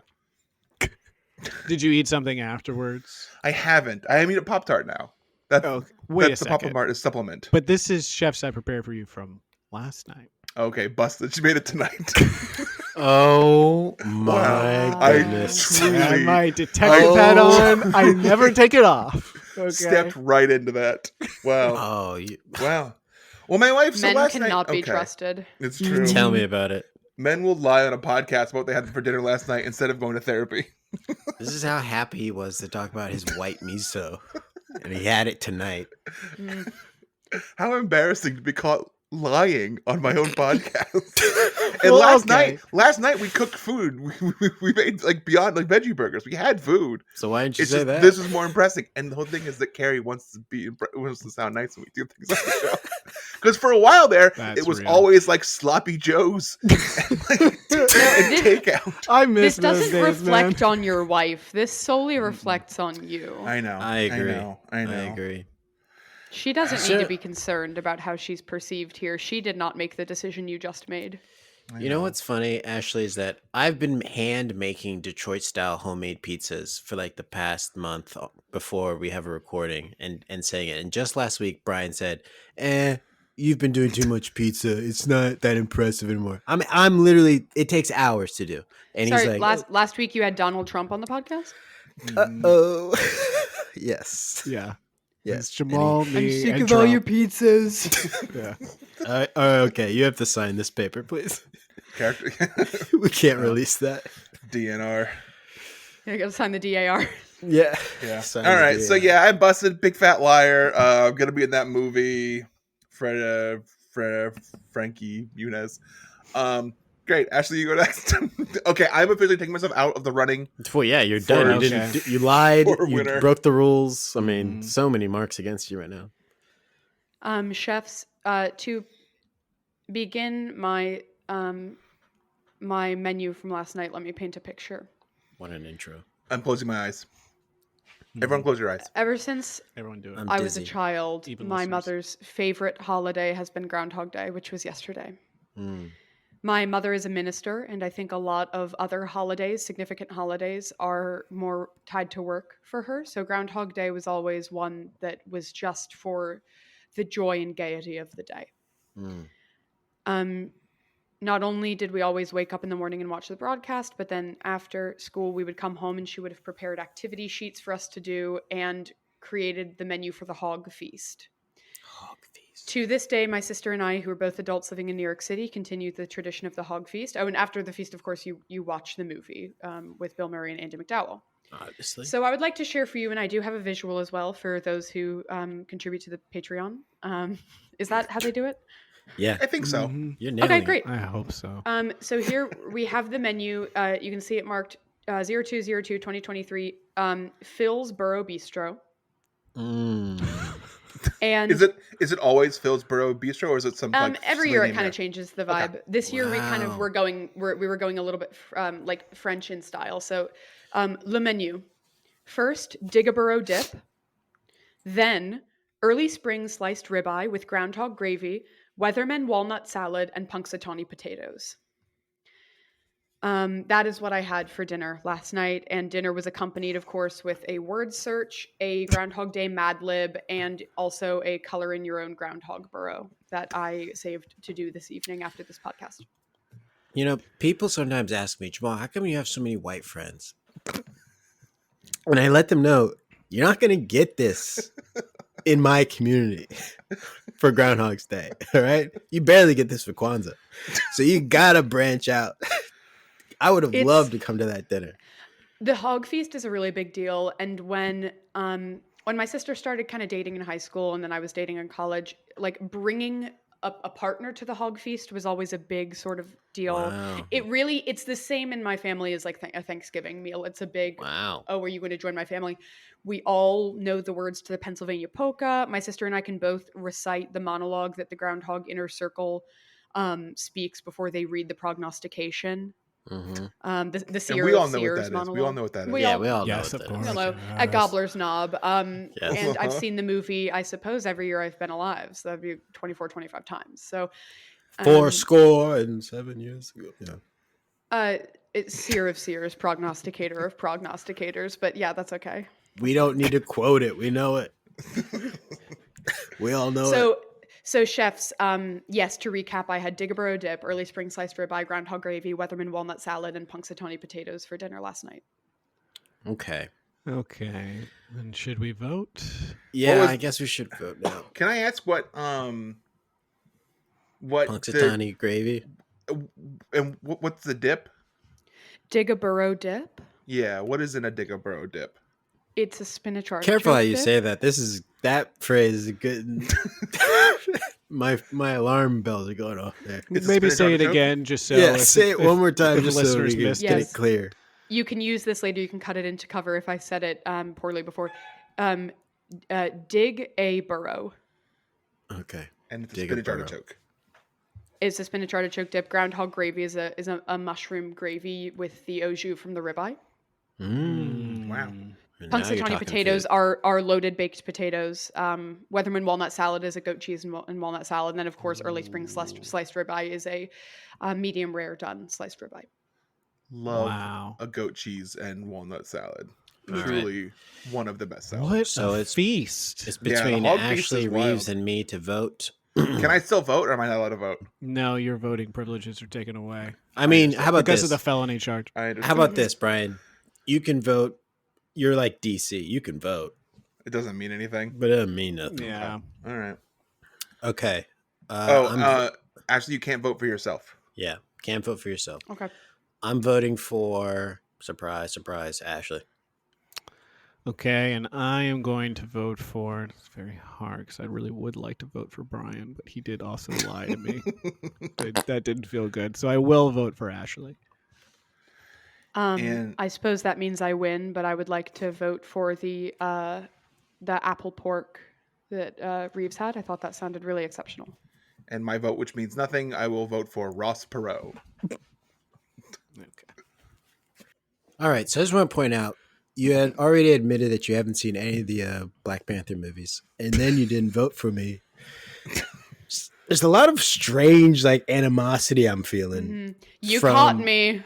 S3: Did you eat something afterwards?
S4: I haven't. I am eating a Pop-Tart now. That's,
S3: Oh, wait
S4: that's
S3: a
S4: the
S3: second.
S4: Pop-Tart supplement.
S3: But this is chefs I prepared for you from last night.
S4: Okay, busted. She made it tonight.
S2: Oh my
S5: Wow.
S4: I
S2: goodness.
S4: truly
S3: I had my detective hat on. I never take it off. Okay.
S4: stepped right into that. Wow.
S2: Oh, you
S4: Wow. Well, my wife, so
S5: Men
S4: last
S5: cannot
S4: night,
S5: be
S4: okay,
S5: trusted.
S4: It's true.
S2: tell me about it.
S4: Men will lie on a podcast about what they had for dinner last night instead of going to therapy.
S2: This is how happy he was to talk about his white miso. And he had it tonight.
S5: Mm.
S4: How embarrassing to be caught lying on my own podcast. And
S3: Well,
S4: last night we cooked food. We made like beyond like veggie burgers. We had food.
S2: So why didn't you
S4: It's
S2: say
S4: just
S2: that?
S4: this is more impressive. And the whole thing is that Carrie wants to sound nice when we do things on the show. Because for a while there,
S3: That's
S4: it was
S3: real.
S4: always like sloppy joes and takeout.
S3: I miss
S5: This
S3: those
S5: doesn't
S3: days,
S5: reflect
S3: man.
S5: on your wife. This solely reflects on you.
S4: I know.
S2: I agree.
S4: I know.
S2: I agree.
S5: She doesn't need
S2: Sure.
S5: to be concerned about how she's perceived here. She did not make the decision you just made.
S2: You know what's funny, Ashley, is that I've been hand making Detroit style homemade pizzas for like the past month before we have a recording and saying it. And just last week, Brian said, you've been doing too much pizza. It's not that impressive anymore. I'm literally, it takes hours to do. And
S5: Sorry,
S2: he's like,
S5: last week you had Donald Trump on the podcast?
S2: uh-oh. Yes.
S3: Yeah.
S2: Yes.
S3: It's Jamal, me,
S5: I'm sick
S3: and
S5: of all your
S3: Trump.
S5: pizzas.
S3: Yeah.
S2: Okay, you have to sign this paper, please.
S4: Character
S2: We can't release that.
S4: DNR.
S5: You gotta sign the DAR.
S2: Yeah.
S4: Yeah.
S2: Sign
S4: All
S2: the
S4: right.
S2: deal.
S4: So yeah, I busted Big Fat Liar. I'm gonna be in that movie. Frankie Muniz. Great. Ashley, you go next. Okay, I'm officially taking myself out of the running.
S2: Well, yeah, you're
S4: For-
S2: done. You
S3: okay.
S2: didn't. You lied.
S4: For a
S2: You
S4: winner.
S2: broke the rules. I mean,
S3: Mhm.
S2: so many marks against you right now.
S5: Chefs, to begin my my menu from last night, let me paint a picture.
S2: What an intro.
S4: I'm closing my eyes. Everyone, close your eyes.
S5: Ever since
S3: Everyone do it.
S2: I'm
S5: I was a
S2: dizzy.
S5: child,
S3: Even
S5: my
S3: listeners.
S5: mother's favorite holiday has been Groundhog Day, which was yesterday.
S2: Mm.
S5: My mother is a minister, and I think a lot of other holidays, significant holidays, are more tied to work for her. So Groundhog Day was always one that was just for the joy and gaiety of the day.
S2: Mm.
S5: Not only did we always wake up in the morning and watch the broadcast, but then after school we would come home and she would have prepared activity sheets for us to do and created the menu for the hog feast.
S2: Hog feast.
S5: To this day, my sister and I, who are both adults living in New York City, continue the tradition of the hog feast. Oh, and after the feast, of course, you watch the movie with Bill Murray and Andie MacDowell.
S2: Obviously.
S5: So I would like to share for you, and I do have a visual as well for those who contribute to the Patreon. Is that how they do it?
S2: Yeah.
S4: I think so.
S3: Mhm.
S2: You're nailing
S5: Okay,
S2: it.
S5: great.
S3: I hope so.
S5: So here we have the menu. You can see it marked 02/02/2023, Phil's Borough Bistro.
S2: Mm.
S5: And
S4: Is it always Philsboro Bistro, or is it some like
S5: every
S4: silly
S5: year it
S4: name
S5: kind
S4: there?
S5: of changes the vibe. This year we kind of
S2: Wow.
S5: were going a little bit like French in style. So le menu. First, Digaboro dip. Then early spring sliced ribeye with groundhog gravy, Weatherman walnut salad, and punxsutawney potatoes. That is what I had for dinner last night, and dinner was accompanied, of course, with a word search, a Groundhog Day Mad Lib, and also a color in your own groundhog burrow that I saved to do this evening after this podcast.
S2: You know, people sometimes ask me, Jamal, how come you have so many white friends? And I let them know, you're not going to get this in my community for Groundhog's Day, all right? You barely get this for Kwanzaa. So you got to branch out. I would have loved to come to that dinner.
S5: The hog feast is a really big deal. And when my sister started kind of dating in high school and then I was dating in college, like bringing a partner to the hog feast was always a big sort of deal.
S2: Wow.
S5: It's the same in my family as like a Thanksgiving meal. It's a big,
S2: Wow.
S5: oh, are you going to join my family? We all know the words to the Pennsylvania polka. My sister and I can both recite the monologue that the Groundhog Inner Circle speaks before they read the prognostication.
S2: Mm-hmm.
S5: The Seer
S4: And we all
S5: of
S4: know what
S5: Seers
S4: that is.
S5: monologue.
S4: We all know what that is.
S5: We
S2: Yeah,
S5: all-
S2: we all know.
S3: Yes,
S2: what
S3: of
S2: that is.
S3: course.
S5: Hello,
S3: Yes.
S5: at Gobbler's Knob.
S2: Yes.
S5: And I've seen the movie, I suppose, every year I've been alive. So that'd be 24, 25 times. So
S2: 7 years ago. Yeah.
S5: it's Seer of Seers, prognosticator of prognosticators. But yeah, that's okay.
S2: We don't need to quote it. We know it. We all know it.
S5: So chefs, yes, to recap, I had Digaboro dip, early spring sliced ribeye, groundhog gravy, Weatherman walnut salad, and punxsutawney potatoes for dinner last night.
S2: Okay.
S3: Okay. And should we vote?
S2: Yeah,
S4: was-
S2: I guess we should vote now.
S4: Can I ask what
S2: Punxsutawney gravy.
S4: and what's the dip?
S5: Digaboro dip.
S4: Yeah, what is in a Digaboro dip?
S5: It's a spinach artichoke
S2: Careful how you
S5: dip.
S2: say that. That phrase is good. My alarm bells are going off there.
S4: It's a
S3: Maybe
S4: spinach
S3: say it
S4: artichoke?
S3: again, just so.
S2: Yeah,
S3: if-
S2: say it
S3: if-
S2: one more time
S3: if
S2: just so we
S3: listeners
S2: can
S3: missed
S2: get
S5: Yes.
S2: it clear.
S5: You can use this later. You can cut it into cover if I said it poorly before. Dig a burrow.
S2: Okay.
S4: And it's a
S2: Dig a
S4: spinach
S2: burrow.
S4: artichoke.
S5: It's a spinach artichoke dip. Groundhog gravy is a mushroom gravy with the au jus from the ribeye.
S4: Wow.
S2: Now you're
S5: Punxsutawney
S2: talking
S5: potatoes
S2: food.
S5: are loaded baked potatoes. Weatherman walnut salad is a goat cheese and walnut salad. And then, of course, early spring sliced ribeye is a medium rare done sliced ribeye.
S4: Love
S3: Wow.
S4: a goat cheese and walnut salad.
S2: All
S4: Truly one of the best salads.
S3: What
S2: So
S3: a
S2: it's-
S3: feast.
S2: It's
S4: Yeah, the
S2: between
S4: hog feast
S2: Ashley
S4: is
S2: Reeves
S4: wild.
S2: and me to vote.
S4: Can I still vote or am I not allowed to vote?
S3: No, your voting privileges are taken away
S2: I mean, how about
S3: because
S2: this?
S3: of the felony charge.
S4: I
S2: How
S4: understand.
S2: about this, Brian? You can vote. You're like DC. You can vote,
S4: It doesn't mean anything.
S2: but it doesn't mean nothing.
S3: Yeah.
S4: All right.
S2: Okay. I'm
S4: Actually, you can't vote for yourself.
S2: yeah, can't vote for yourself.
S5: Okay.
S2: I'm voting for surprise, Ashley.
S3: Okay, and I am going to vote for. It's very hard because I really would like to vote for Brian, but he did also lie to me. That didn't feel good, so I will vote for Ashley.
S4: And-
S5: I suppose that means I win, but I would like to vote for the apple pork that Reeves had. I thought that sounded really exceptional.
S4: And my vote, which means nothing, I will vote for Ross Perot.
S3: Okay.
S2: All right. So I just want to point out, you had already admitted that you haven't seen any of the Black Panther movies, and then you didn't vote for me. There's a lot of strange, like, animosity I'm feeling.
S5: You
S2: From-
S5: caught me.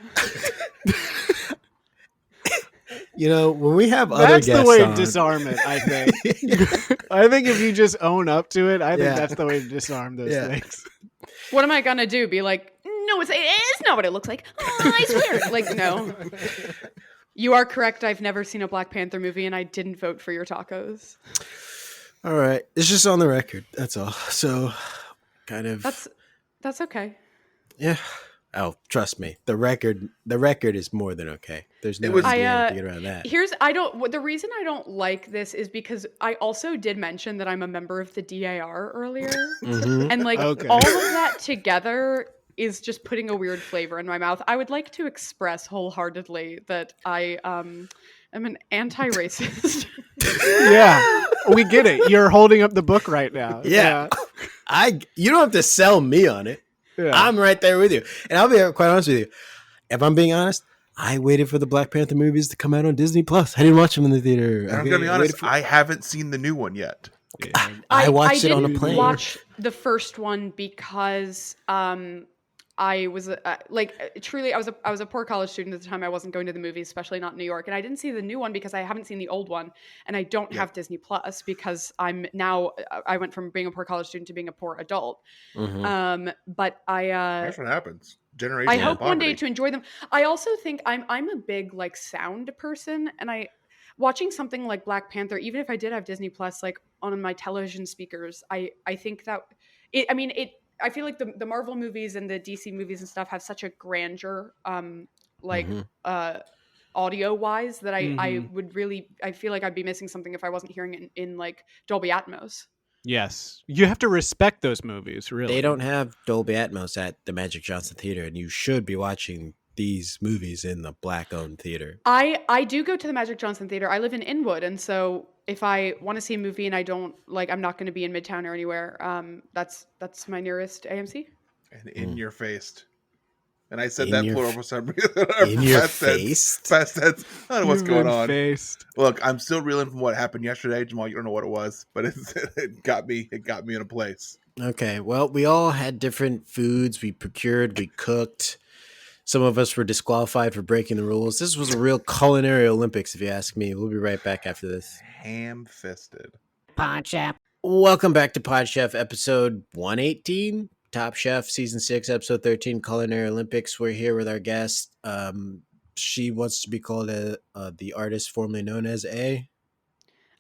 S2: You know, when we have other
S3: That's
S2: guests
S3: the way
S2: on,
S3: to disarm it, I think. I think if you just own up to it, I think
S2: Yeah.
S3: that's the way to disarm those
S2: Yeah.
S3: things.
S5: What am I gonna do? Be like, no, it's not what it looks like. Oh, I swear. Like, no. You are correct. I've never seen a Black Panther movie, and I didn't vote for your tacos.
S2: All right. It's just on the record. That's all. So, kind of.
S5: That's okay.
S2: Yeah. Oh, trust me. The record is more than okay. There's no
S4: It was-
S2: idea
S5: I,
S2: to get around that.
S5: The reason I don't like this is because I also did mention that I'm a member of the DAR earlier.
S2: Mhm.
S5: And like
S3: Okay.
S5: all of that together is just putting a weird flavor in my mouth. I would like to express wholeheartedly that I am an anti-racist.
S3: Yeah, we get it. You're holding up the book right now.
S2: Yeah. You don't have to sell me on it.
S3: Yeah.
S2: I'm right there with you. And I'll be quite honest with you. If I'm being honest, I waited for the Black Panther movies to come out on Disney Plus. I didn't watch them in the theater.
S4: And I'm
S2: Okay?
S4: going to be
S2: I
S4: honest,
S2: waited for-
S4: I haven't seen the new one yet.
S2: I watched it on a
S5: didn't
S2: plane.
S5: watch the first one because I was truly I was a poor college student at the time. I wasn't going to the movies, especially not in New York, and I didn't see the new one because I haven't seen the old one, and I don't have Disney Plus because I went from being a poor college student to being a poor adult. But
S4: That's what happens. Generational
S5: I hope one day
S4: poverty.
S5: to enjoy them. I also think I'm a big like sound person, and watching something like Black Panther, even if I did have Disney Plus like on my television speakers, I think that I feel like the Marvel movies and the DC movies and stuff have such a grandeur like audio wise that I would really I feel like I'd be missing something if I wasn't hearing it in like Dolby Atmos.
S3: Yes, you have to respect those movies. Really,
S2: They don't have Dolby Atmos at the Magic Johnson Theater, and you should be watching these movies in the Black-owned theater.
S5: I do go to the Magic Johnson Theater. I live in Inwood, and so if I want to see a movie and I don't like, I'm not going to be in Midtown or anywhere. That's my nearest AMC.
S4: And in your face. And I said
S2: In
S4: that
S2: your
S4: plural for some reason.
S2: In your
S4: Past tense.
S2: face?
S4: Past tense. I don't know what's going on.
S3: Faced.
S4: Look, I'm still reeling from what happened yesterday, Jamal. You don't know what it was, but it got me. It got me in a place.
S2: Okay, well, we all had different foods we procured, we cooked. Some of us were disqualified for breaking the rules. This was a real culinary Olympics, if you ask me. We'll be right back after this.
S4: Ham-fisted.
S2: Welcome back to Pod Chef, episode 118. Top Chef, season 6, episode 13, Culinary Olympics. We're here with our guest. She wants to be called the artist formerly known as A.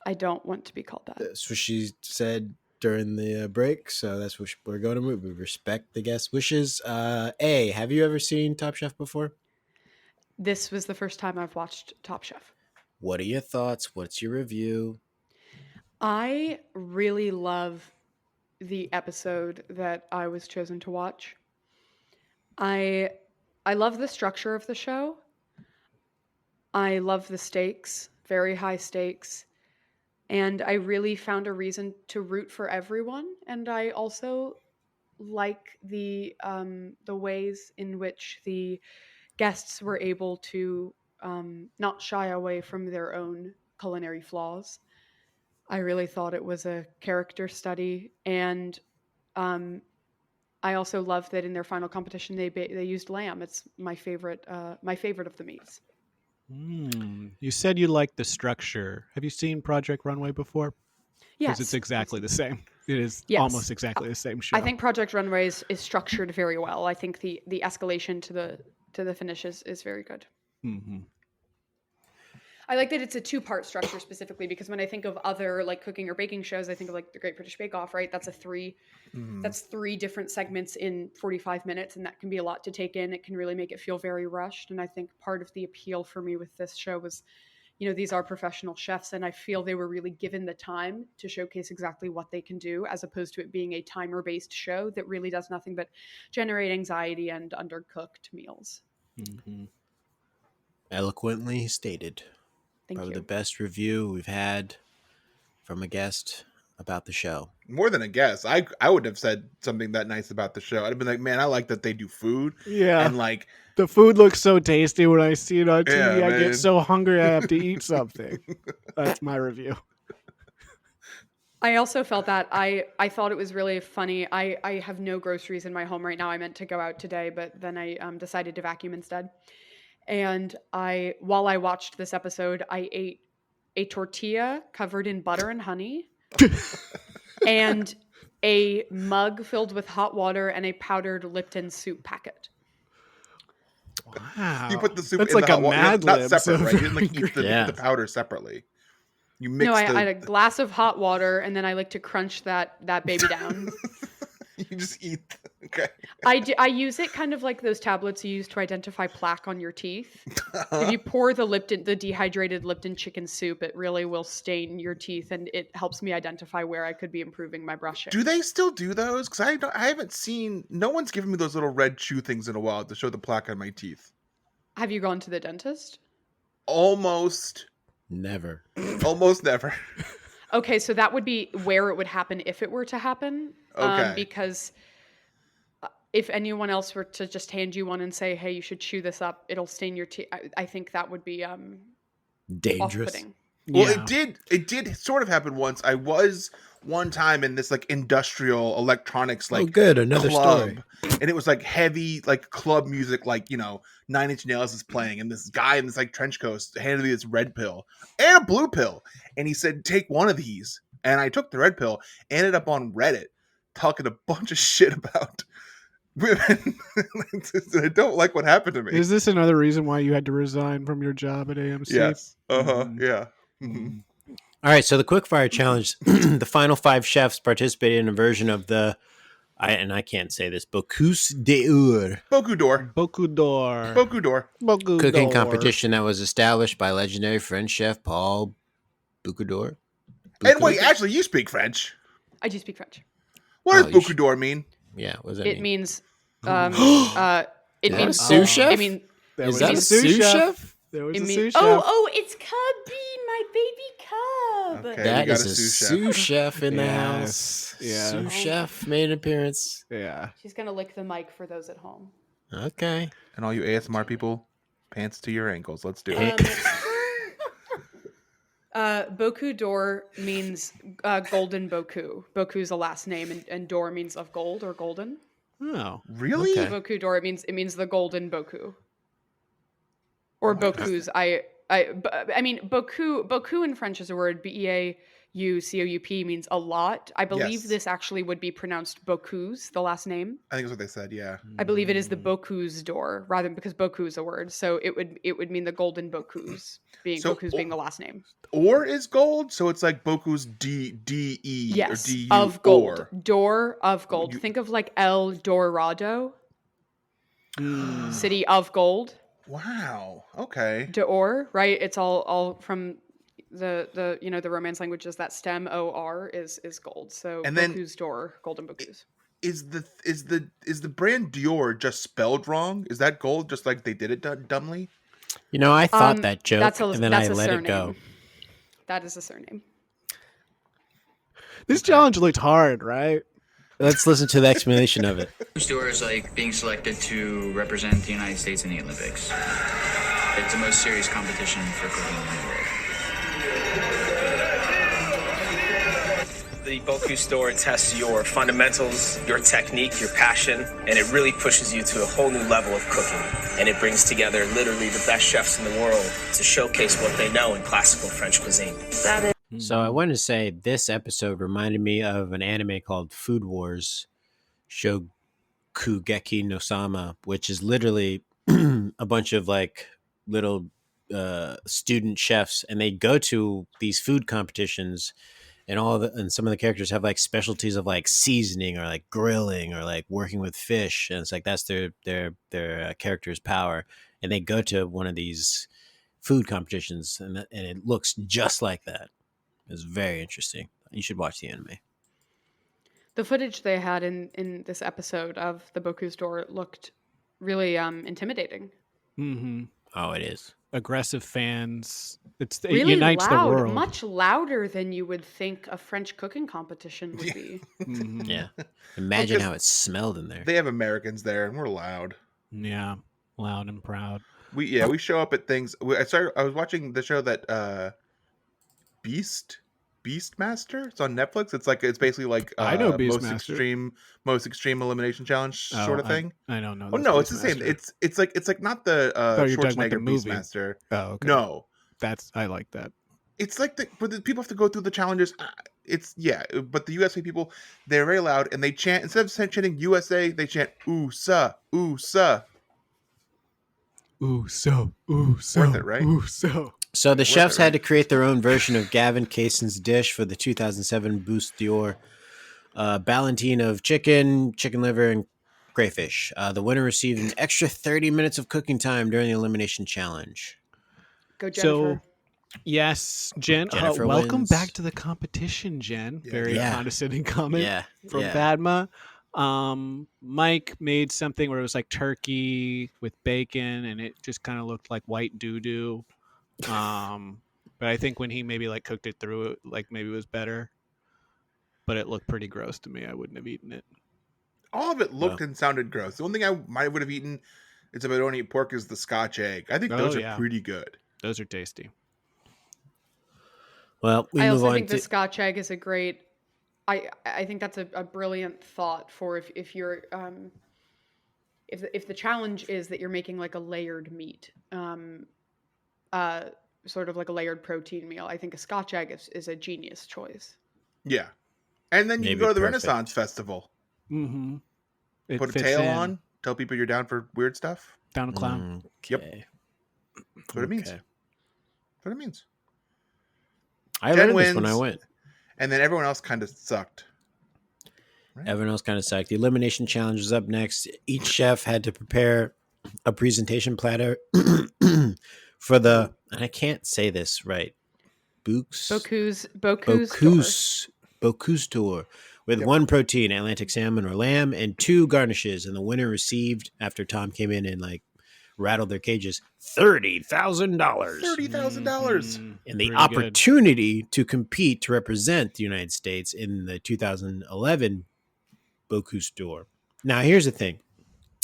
S5: I don't want to be called that.
S2: That's what she said during the break, so that's what we're going to move. We respect the guest wishes. A, have you ever seen Top Chef before?
S5: This was the first time I've watched Top Chef.
S2: What are your thoughts? What's your review?
S5: I really love the episode that I was chosen to watch. I love the structure of the show. I love the stakes, very high stakes. And I really found a reason to root for everyone. And I also like the ways in which the guests were able to not shy away from their own culinary flaws. I really thought it was a character study, and I also love that in their final competition they used lamb. It's my favorite of the meats.
S3: You said you liked the structure. Have you seen Project Runway before?
S5: Yes,
S3: Because it's exactly the same. It is almost exactly the same show.
S5: I think Project Runway is structured very well. I think the escalation to the finish is very good.
S3: Mm-hmm.
S5: I like that it's a two-part structure specifically because when I think of other like cooking or baking shows, I think of like the Great British Bake Off, right? That's that's 3 different segments in 45 minutes, and that can be a lot to take in. It can really make it feel very rushed. And I think part of the appeal for me with this show was, these are professional chefs, and I feel they were really given the time to showcase exactly what they can do, as opposed to it being a timer-based show that really does nothing but generate anxiety and undercooked meals.
S3: Mm-hmm.
S2: Eloquently stated. Probably the best review we've had from a guest about the show.
S4: More than a guess. I would have said something that nice about the show. I'd have been like, man, I like that they do food.
S3: Yeah.
S4: And like
S3: the food looks so tasty when I see it on TV.
S4: Yeah,
S3: I
S4: man.
S3: get so hungry I have to eat something. That's my review.
S5: I also felt that I thought it was really funny. I have no groceries in my home right now. I meant to go out today, but then I decided to vacuum instead. And while I watched this episode, I ate a tortilla covered in butter and honey and a mug filled with hot water and a powdered Lipton soup packet.
S3: Wow.
S4: you put the soup
S3: That's
S4: in
S3: like
S4: the hot
S3: a
S4: water.
S3: Mad
S4: Not
S3: Libs
S4: separate,
S3: of-
S4: right? You didn't like eat
S2: Yeah.
S4: the powder separately. You mixed
S5: No, I had a glass of hot water, and then I like to crunch that baby down.
S4: You just eat. Okay.
S5: I use it kind of like those tablets you use to identify plaque on your teeth. If you pour the dehydrated Lipton chicken soup, it really will stain your teeth, and it helps me identify where I could be improving my brushing.
S4: Do they still do those? Because I haven't seen. No one's given me those little red chew things in a while to show the plaque on my teeth.
S5: Have you gone to the dentist?
S4: Almost
S2: Never.
S4: never.
S5: Okay, so that would be where it would happen if it were to happen.
S4: Okay.
S5: Because if anyone else were to just hand you one and say, hey, you should chew this up, it'll stain your teeth. I think that would be
S2: Dangerous.
S5: off-putting.
S4: Well,
S3: Yeah.
S4: it did sort of happen once. I was one time in this like industrial electronics
S2: Oh,
S4: like
S2: good. Another
S4: club,
S2: story.
S4: and it was like heavy like club music, like Nine Inch Nails is playing, and this guy in this like trench coat handed me this red pill and a blue pill, and he said, "Take one of these," and I took the red pill. Ended up on Reddit talking a bunch of shit about women. I don't like what happened to me.
S3: Is this another reason why you had to resign from your job at AMC?
S4: Yes.
S3: Mhm.
S4: Yeah.
S3: Mhm.
S2: All right, so the quickfire challenge, the final 5 chefs participated in a version of the, I can't say this, Bocuse d'Or
S4: Boku door.
S3: Beaucoup d'or.
S4: Boku door.
S3: Beaucoup
S2: cooking
S3: d'or.
S2: competition that was established by legendary French chef Paul Bocuse.
S4: And wait, actually, you speak French.
S5: I do speak French.
S4: What
S2: Oh,
S4: does
S2: you
S4: Boku d'or mean?
S2: Yeah, what does that
S5: It
S2: mean?
S5: means it
S2: Is that
S5: means
S2: a sous chef?
S5: I mean
S3: There
S2: Is
S3: was
S2: that
S3: a
S2: a
S3: sous
S2: sous
S3: chef?
S2: chef?
S3: There was
S5: it
S3: a
S5: mean,
S3: sous chef.
S5: oh, it's Cubby, my baby cub.
S4: Okay.
S2: That
S4: we got
S2: is
S4: a
S2: a
S4: sous chef.
S2: sous chef in the
S3: Yes,
S2: house.
S3: yes.
S2: Sous chef made an appearance.
S3: Yeah.
S5: She's gonna lick the mic for those at home.
S2: Okay.
S4: And all you ASMR people, pants to your ankles. Let's do it.
S5: Boku d'or means golden boku. Boku is a last name, and d'or means of gold or golden.
S3: Oh.
S4: Really?
S2: Okay.
S5: Boku d'or it means the golden boku. Or bokus. I mean boku in French is a word. BEAUCOUP means a lot. I believe
S4: Yes.
S5: this actually would be pronounced Bocuse, the last name.
S4: I think that's what they said. Yeah.
S5: I believe it is the Bocuse d'or rather than because Boku is a word. So it would mean the golden Bocuse being
S4: So,
S5: Bocuse being the last name.
S4: Or is gold, so it's like Boku's DE
S5: Yes,
S4: or DU
S5: of gold.
S4: or.
S5: Door of gold.
S4: You-
S5: Think of like El Dorado,
S3: Mm.
S5: city of gold.
S4: Wow. Okay.
S5: D'or, right? It's all from the the Romance languages. That stem OR is gold. So
S4: And then-
S5: Bocuse d'or, golden Bocuse.
S4: Is the brand Dior just spelled wrong? Is that gold just like they did it dumbly?
S2: You know, I thought
S5: Um,
S2: that joke,
S5: that's a-
S2: and then
S5: that's
S2: I
S5: a
S2: let it
S5: surname.
S2: go.
S5: That is a surname.
S3: This challenge looked hard, right?
S2: Let's listen to the explanation of it.
S6: Door is like being selected to represent the United States in the Olympics. It's the most serious competition for cooking in the world.
S7: The Bocuse d'Or tests your fundamentals, your technique, your passion, and it really pushes you to a whole new level of cooking. And it brings together literally the best chefs in the world to showcase what they know in classical French cuisine.
S2: So I want to say this episode reminded me of an anime called Food Wars Shokugeki no Sama, which is literally a bunch of like little student chefs, and they go to these food competitions, and and some of the characters have like specialties of like seasoning or like grilling or like working with fish, and it's like that's their character's power, and they go to one of these food competitions, and it looks just like that. It's very interesting. You should watch the anime.
S5: The footage they had in this episode of the Bocuse d'or looked really intimidating.
S3: Mm-hmm.
S2: Oh, it is.
S3: Aggressive fans. It
S5: Really
S3: unites
S5: loud,
S3: the world.
S5: much louder than you would think a French cooking competition would be.
S3: Mhm.
S2: Yeah. Imagine
S4: 'cause
S2: how it smelled in there.
S4: They have Americans there, and we're loud.
S3: Yeah. Loud and proud.
S4: We show up at things. I was watching the show that Beastmaster. It's on Netflix. It's basically like
S3: I know
S4: most
S3: Beastmaster.
S4: extreme elimination challenge
S3: Oh,
S4: sort of thing.
S3: I don't know.
S4: Oh no, it's the same. It's like not the
S3: thought you were talking about the
S4: Schwarzenegger
S3: movie.
S4: Beastmaster.
S3: Oh, okay.
S4: No,
S3: I like that.
S4: it's like but the people have to go through the challenges. But the USA people, they're very loud and they chant, instead of chanting USA, they chant ooh sa ooh sa.
S3: Ooh, so. Worth
S4: it, right?
S3: Ooh, so.
S2: So the
S4: Worth
S2: chefs
S4: it,
S2: had to create their own version of Gavin Kaysen's dish for the 2007 Boost d'Or. Ballantine of chicken liver, and crayfish. The winner received an extra 30 minutes of cooking time during the elimination challenge.
S5: Go Jennifer.
S3: Yes, Jen.
S2: Jennifer
S3: welcome
S2: wins.
S3: back to the competition, Jen. Very
S2: Yeah.
S3: condescending comment
S2: Yeah.
S3: from
S2: yeah.
S3: Badma. Mike made something where it was like turkey with bacon, and it just kind of looked like white doo-doo. But I think when he maybe like cooked it through, like maybe it was better. But it looked pretty gross to me. I wouldn't have eaten it.
S4: All of it looked and sounded gross. The only thing I might would have eaten, it's if I don't eat pork, is the Scotch egg. I think those are
S3: yeah.
S4: pretty good.
S3: Those are tasty.
S2: Well, we
S5: I
S2: move
S5: also
S2: on
S5: think
S2: to
S5: the Scotch egg is a great. I think that's a brilliant thought for if you're if the challenge is that you're making like a layered meat, sort of like a layered protein meal. I think a Scotch egg is a genius choice.
S4: Yeah. And then you can
S2: Maybe
S4: go to the
S2: perfect.
S4: Renaissance Festival.
S3: Mm-hmm. It
S4: Put a
S3: fits
S4: tail
S3: in.
S4: on. Tell people you're down for weird stuff.
S3: Down a clown.
S2: Okay.
S4: That's what it means.
S2: Okay.
S4: That's what it means.
S2: I
S4: Jen
S2: learned this when I
S4: wins.
S2: went.
S4: And then everyone else kind of sucked. Right?
S2: Everyone else kind of sucked. The elimination challenge was up next. Each chef had to prepare a presentation platter for the, and I can't say this right,
S5: Bocuse
S2: tour with one protein, Atlantic salmon or lamb, and 2 garnishes. And the winner received, after Tom came in and like rattled their cages, $30,000.
S4: $30,000.
S2: And the
S3: Pretty
S2: opportunity to compete to represent the United States in the 2011 Bocuse d'Or. Now, here's the thing.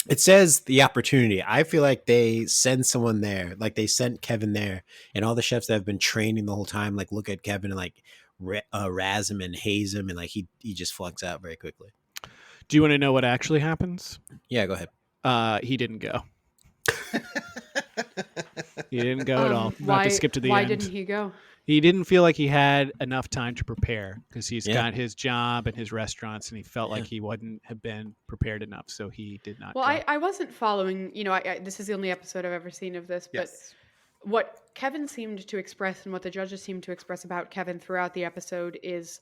S2: It says the opportunity. I feel like they send someone there, like they sent Kevin there, and all the chefs that have been training the whole time, like look at Kevin and like razz him and haze him, and like he just flunks out very quickly.
S3: Do you want to know what actually happens?
S2: Yeah, go ahead.
S3: He didn't go. He didn't go at all. Not to skip to the
S5: why
S3: end.
S5: didn't he go?
S3: He didn't feel like he had enough time to prepare because he's
S2: Yeah.
S3: got his job and his restaurants, and he felt like he wouldn't have been prepared enough, so he did not
S5: Well,
S3: go.
S5: I wasn't following. This is the only episode I've ever seen of this, but
S4: Yes.
S5: what Kevin seemed to express and what the judges seemed to express about Kevin throughout the episode is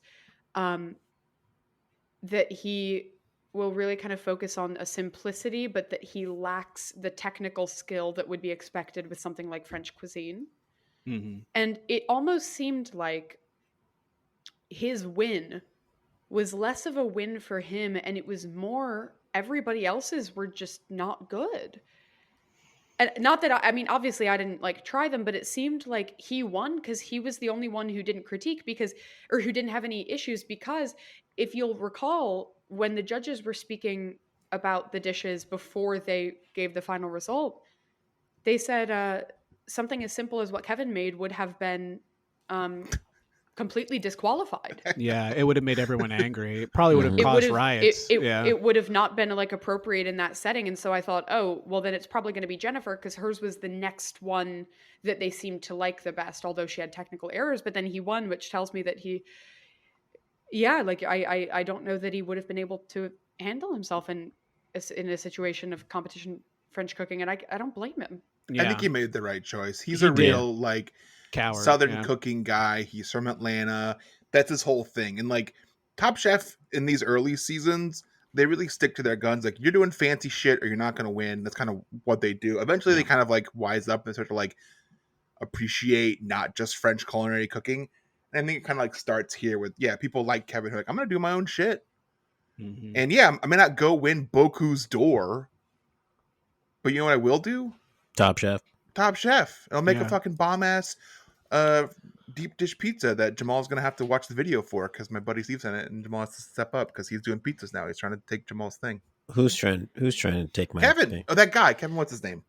S5: that he will really kind of focus on a simplicity, but that he lacks the technical skill that would be expected with something like French cuisine.
S3: Mm-hmm.
S5: And it almost seemed like his win was less of a win for him, and it was more everybody else's were just not good. And not that I mean, obviously I didn't like try them, but it seemed like he won because he was the only one who didn't critique or who didn't have any issues, because if you'll recall, when the judges were speaking about the dishes before they gave the final result, they said something as simple as what Kevin made would have been completely disqualified.
S3: Yeah, it would have made everyone angry. It probably would have caused riots.
S5: It would have not been like appropriate in that setting. And so I thought, oh, well, then it's probably going to be Jennifer, because hers was the next one that they seemed to like the best, although she had technical errors. But then he won, which tells me that I don't know that he would have been able to handle himself in a situation of competition French cooking. And I don't blame him.
S4: I think he made the right choice. He's
S3: He
S4: a
S3: did.
S4: real like
S3: Coward,
S4: Southern cooking guy. He's from Atlanta. That's his whole thing. And like Top Chef in these early seasons, they really stick to their guns. Like, you're doing fancy shit or you're not going to win. That's kind of what they do. Eventually they kind of like wise up and start to like appreciate not just French culinary cooking. And I think it kind of like starts here with, people like Kevin who are like, I'm going to do my own shit.
S3: Mm-hmm.
S4: And I may not go win Bocuse d'Or, but you know what I will do?
S2: Top Chef.
S4: I'll make a fucking bomb ass deep dish pizza that Jamal's gonna have to watch the video for, because my buddy Steve's in it, and Jamal has to step up because he's doing pizzas now. He's trying to take Jamal's thing.
S2: Who's trying to take my
S4: Kevin?
S2: thing?
S4: Oh, that guy. Kevin, what's his name?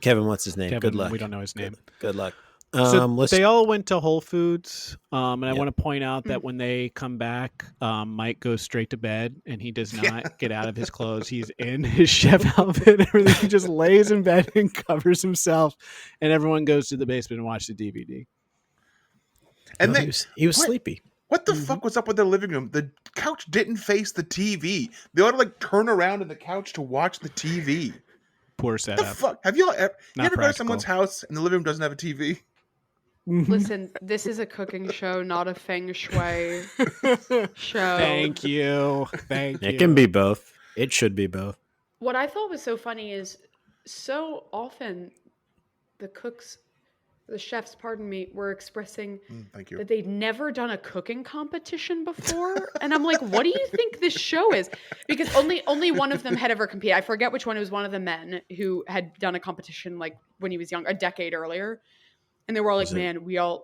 S2: Kevin, what's his name?
S3: Kevin,
S2: Good luck.
S3: we don't know his name.
S2: Good luck.
S3: So they all went to Whole Foods, and I want to point out that when they come back, Mike goes straight to bed, and he does not get out of his clothes. He's in his chef outfit and everything. He just lays in bed and covers himself, and everyone goes to the basement and watch the DVD.
S4: And
S2: he was sleepy.
S4: What the fuck was up with their living room? The couch didn't face the TV. They ought to like turn around in the couch to watch the TV.
S3: Poor
S4: What
S3: setup.
S4: the fuck? Have you ever go to
S3: practical.
S4: someone's house and the living room doesn't have a TV?
S5: Listen, this is a cooking show, not a feng shui show.
S3: Thank you.
S2: It can be both. It should be both.
S5: What I thought was so funny is so often the chefs, were expressing
S4: Thank you.
S5: that they'd never done a cooking competition before. And I'm like, what do you think this show is? Because only one of them had ever competed. I forget which one. It was one of the men who had done a competition like when he was young, a decade earlier. And they were all like, man,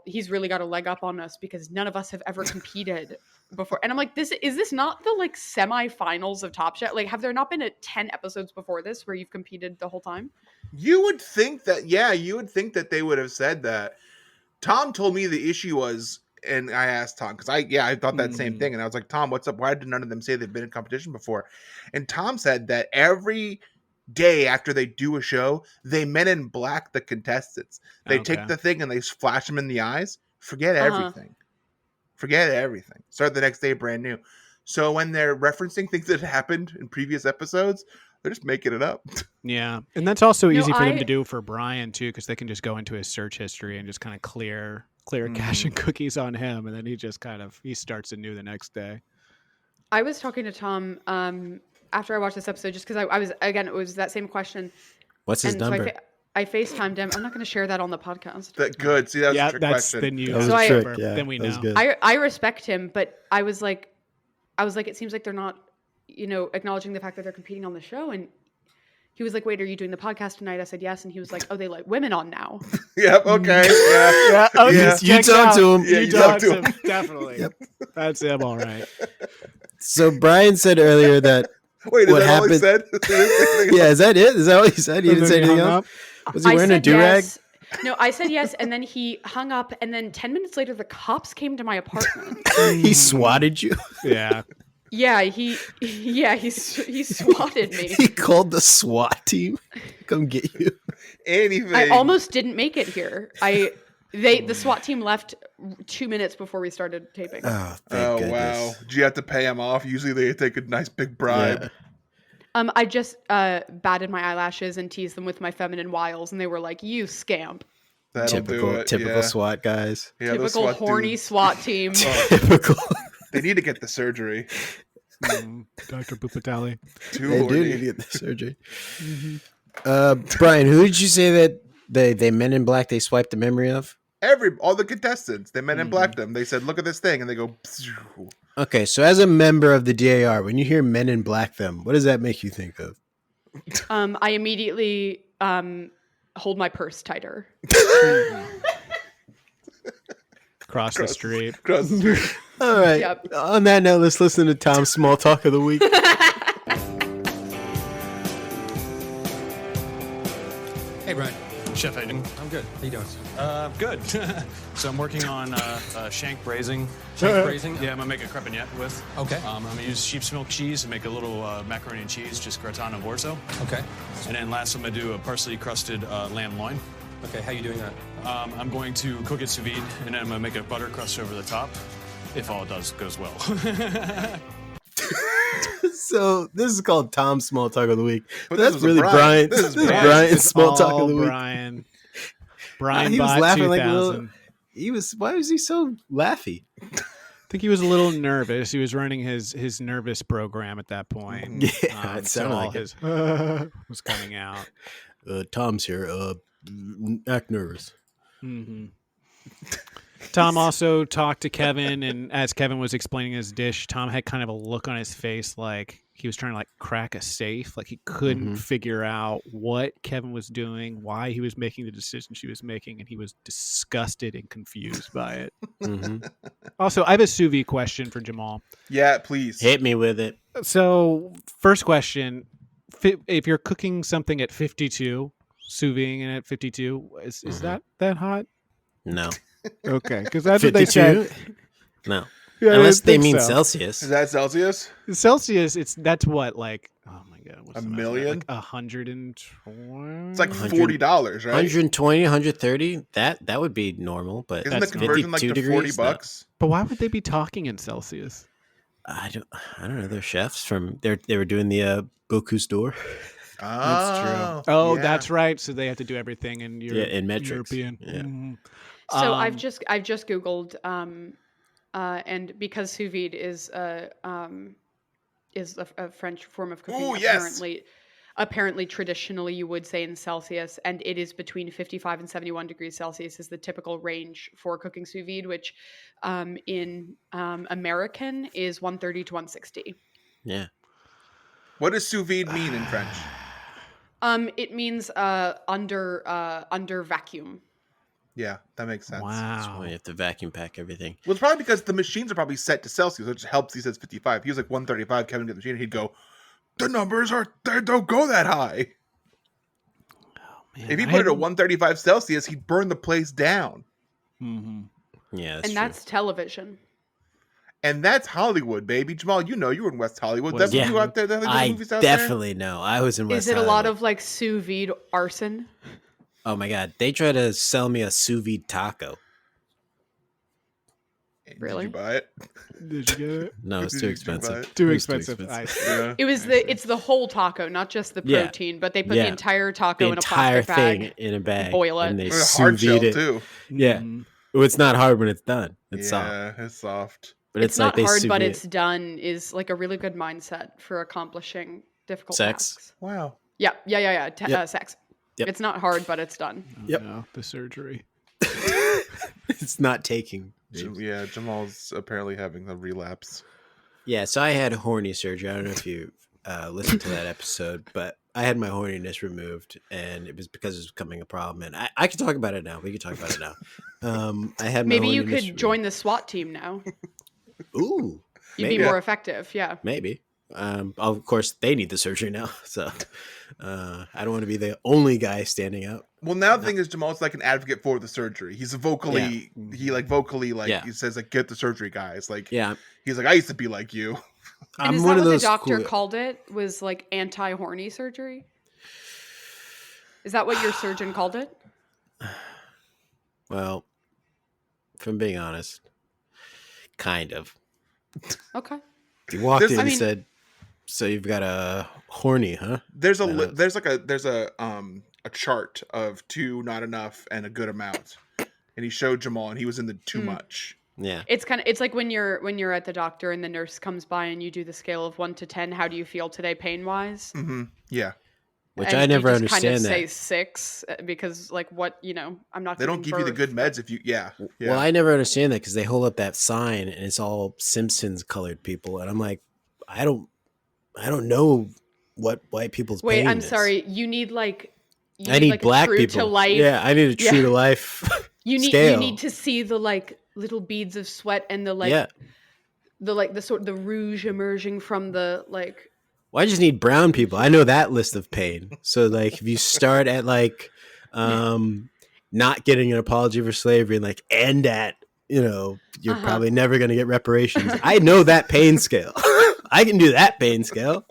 S5: he's really got a leg up on us because none of us have ever competed before. And I'm like, is this not the like semifinals of Top Chef? Like, have there not been 10 episodes before this where you've competed the whole time?
S4: You would think that they would have said that. Tom told me the issue was and I asked Tom because I thought that same thing, and I was like, Tom, what's up? Why did none of them say they've been in competition before? And Tom said that every day after they do a show, they Men in Black the contestants. They take the thing and they flash them in the eyes. Forget everything. Forget everything. Start the next day brand new. So when they're referencing things that happened in previous episodes, they're just making it up.
S3: Yeah, and that's also easy for them to do for Brian too, because they can just go into his search history and just kind of clear cache and cookies on him, and then he starts anew the next day.
S5: I was talking to Tom after I watched this episode, just because I was, again, it was that same question.
S2: What's his number?
S5: So I FaceTimed him. I'm not going to share that on the podcast.
S4: Good. See, that was a trick
S3: that's
S4: question.
S3: Then we know.
S5: I respect him, but I was like, it seems like they're not, acknowledging the fact that they're competing on the show. And he was like, wait, are you doing the podcast tonight? I said, yes. And he was like, oh, they let women on now.
S4: Yep. Okay. Yeah.
S3: Okay,
S2: You talk to him.
S4: Yeah,
S3: You talk to him. Definitely.
S2: Yep.
S3: That's him. All right.
S2: So Brian said earlier that
S4: Wait, is
S2: what
S4: that all he
S2: happened?
S4: said?
S2: Yeah, is that it? Is that all he said? He didn't say anything else? Was he wearing a do-rag?
S5: Yes. No, I said yes, and then he hung up, and then 10 minutes later, the cops came to my apartment.
S2: He swatted you?
S3: Yeah.
S5: Yeah, he swatted me.
S2: He called the SWAT team come get you.
S4: Anything.
S5: I almost didn't make it here. The SWAT team left 2 minutes before we started taping.
S2: Oh, thank goodness.
S4: Wow. Did you have to pay him off? Usually they take a nice big bribe.
S2: Yeah.
S5: I just batted my eyelashes and teased them with my feminine wiles, and they were like, "You scamp."
S4: That'll do it.
S2: Typical
S4: Yeah.
S2: SWAT guys.
S4: Yeah, those
S5: Typical
S4: SWAT
S5: horny
S4: dudes.
S5: SWAT team.
S2: Typical.
S4: They need to get the surgery.
S3: Dr. Bupatali.
S4: Too
S2: They
S4: horny.
S2: do need to get the surgery. Brian, who did you say that they Men in Black they swiped the memory of?
S4: All the contestants, they Men in Black them. They said, "Look at this thing," and they go. Pshew.
S2: Okay, so as a member of the DAR, when you hear Men in Black them, what does that make you think of?
S5: I immediately hold my purse tighter.
S3: Cross the street.
S4: Cross the street.
S2: All right.
S5: Yep.
S2: On that note, let's listen to Tom's small talk of the week.
S8: Hey, Brian.
S9: Chef, how you doing?
S8: I'm good. How you doing?
S9: Good. So I'm working on shank braising.
S8: Shank braising?
S9: Yeah, I'm gonna make a crepignette with.
S8: Okay.
S9: I'm gonna use sheep's milk cheese and make a little macaroni and cheese, just gratin of orzo.
S8: Okay.
S9: And then last, I'm gonna do a parsley crusted lamb loin.
S8: Okay, how you doing that?
S9: I'm going to cook it sous vide, and then I'm gonna make a butter crust over the top, if all goes well.
S2: So this is called Tom's small talk of the week.
S4: But
S2: That's
S4: this was a
S2: really
S4: Brian.
S2: Brian.
S4: This is Brian.
S2: Brian's
S3: It's
S2: small talk
S3: all
S2: of the week.
S3: Brian. Brian
S2: He was
S3: bought
S2: laughing like a
S3: 2000.
S2: little. Why was he so laughy?
S3: I think he was a little nervous. He was running his nervous program at that point.
S2: Yeah, it sounded
S3: all
S2: like it.
S3: his was coming out.
S2: Tom's here. Act nervous.
S3: Mm-hmm. Tom also talked to Kevin, and as Kevin was explaining his dish, Tom had kind of a look on his face like he was trying to crack a safe. Like he couldn't figure out what Kevin was doing, why he was making the decision she was making, and he was disgusted and confused by it. Also, I have a sous vide question for Jamal.
S4: Yeah, please.
S2: Hit me with it.
S3: So, first question: if you're cooking something at 52, sous videing it at 52, is that hot?
S2: No.
S3: Okay, because that's what they said.
S2: No.
S3: Yeah, I
S2: Unless they
S3: think
S2: mean
S3: so.
S2: Celsius.
S4: Is that Celsius?
S3: Celsius, that's what, oh my god, what's
S4: A
S3: the
S4: million?
S3: Like 120.
S4: It's like $40, right?
S2: 120, 130. That would be normal, but
S4: Isn't the
S3: that's
S4: conversion like
S2: 52
S4: to
S2: degrees? No.
S4: $40?
S3: But why would they be talking in Celsius?
S2: I don't know. They're chefs from they were doing the Bocuse d'Or.
S4: Oh,
S3: Oh,
S4: yeah.
S3: that's right. So they have to do everything in
S2: in metrics.
S3: European.
S2: Yeah.
S3: Mhm.
S5: So I've just Googled, and because sous vide is a French form of cooking.
S4: Ooh, yes.
S5: Apparently, traditionally, you would say in Celsius, and it is between 55 and 71 degrees Celsius is the typical range for cooking sous vide, which in American is 130 to 160.
S2: Yeah.
S4: What does sous vide mean in French?
S5: It means under vacuum.
S4: Yeah, that makes sense.
S3: Wow.
S2: Oh, you have to vacuum pack everything.
S4: Well, it's probably because the machines are probably set to Celsius, which helps. He says 55. He was like 135. Kevin get the machine, and he'd go, "The numbers they don't go that high."
S3: Man,
S4: If he put it at 135 Celsius, he'd burn the place down.
S3: Mm-hmm.
S2: Yeah,
S5: and that's television.
S4: And that's Hollywood, baby. Jamal, you know you were in West Hollywood. That's
S2: Yeah.
S4: what you out there. That's the
S2: I
S4: movies out there.
S2: definitely know. I was in West
S5: Is it a
S2: Hollywood.
S5: lot of like sous vide arson?
S2: Oh my god, they try to sell me a sous vide taco.
S5: Really?
S4: Did you buy it?
S3: Did you get it?
S2: No, it's
S4: Did
S2: too
S4: you buy
S2: expensive.
S4: it?
S3: Too
S2: It was
S3: expensive. I see.
S4: Yeah.
S5: It's the whole taco, not just the
S2: Yeah.
S5: protein, but they put
S2: Yeah.
S5: the entire
S2: The
S5: taco in a
S2: entire
S5: plastic
S2: thing
S5: bag.
S2: in a bag,
S5: boil it.
S2: and they
S4: It's a
S2: sous
S4: hard shell
S2: vide it.
S4: too.
S2: Yeah,
S3: Mhm.
S2: well, it's not hard when it's done. It's soft,
S4: Yeah, it's soft.
S2: but
S5: It's
S2: like
S5: not
S2: they
S5: hard,
S2: sous
S5: but
S2: vide
S5: it's done is like a really good mindset for accomplishing difficult
S2: Sex?
S5: tasks.
S4: Wow.
S5: Yeah.
S2: Yep.
S5: Sex.
S2: Yep.
S5: It's not hard, but it's done.
S3: Oh,
S2: Yep.
S3: no, the surgery.
S2: It's not taking.
S4: Yeah, Jamal's apparently having a relapse.
S2: Yeah, so I had horny surgery. I don't know if you listened to that episode, but I had my horniness removed, and it was because it was becoming a problem. And I can talk about it now. We can talk about it now. I had my
S5: Maybe you
S2: horniness
S5: could
S2: removed.
S5: join the SWAT team now.
S2: Ooh,
S5: You'd
S2: maybe.
S5: be more effective. Yeah.
S2: Maybe. Of course, they need the surgery now, so I don't want to be the only guy standing out.
S4: Well, now the thing is, Jamal's like an advocate for the surgery. He's vocally,
S2: Yeah.
S4: he says like, get the surgery, guys. Like,
S2: Yeah,
S4: he's like, I used to be like you.
S5: And
S2: I'm
S5: is
S2: one
S5: that
S2: of
S5: what
S2: those
S5: the doctor
S2: cool-
S5: called it? Was like anti-horny surgery? Is that what your surgeon called it?
S2: Well, if I'm being honest, kind of.
S5: Okay.
S2: He walked
S4: This-
S2: in
S4: I
S2: and
S5: mean-
S2: said, "So you've got a horny, huh?"
S4: There's a
S2: Yeah.
S4: there's a chart of too not enough and a good amount, and he showed Jamal, and he was in the too much.
S2: Yeah.
S5: It's like when you're at the doctor and the nurse comes by and you do the scale of 1 to 10. How do you feel today, pain wise?
S4: Mm-hmm. Yeah,
S2: Which
S5: And
S2: I never
S5: you just kind of
S2: understand
S5: say
S2: that.
S5: 6 because like what I'm not.
S4: they don't give
S5: giving
S4: you the
S5: birth,
S4: good
S5: but-
S4: meds if you. Yeah.
S2: Well, I never understand that because they hold up that sign and it's all Simpsons colored people, and I'm like, I don't know what white people's
S5: Wait,
S2: pain
S5: I'm
S2: is.
S5: sorry. You need like. You
S2: I need
S5: like a
S2: black
S5: true
S2: people.
S5: to life.
S2: Yeah, I need a true
S5: Yeah.
S2: to life.
S5: You
S2: scale.
S5: need to see the like little beads of sweat and the like
S2: yeah.
S5: the sort of the rouge emerging from the like.
S2: Well, I just need brown people. I know that list of pain. So like if you start at like not getting an apology for slavery and like end at, you're probably never gonna get reparations. I know that pain scale. I can do that pain scale.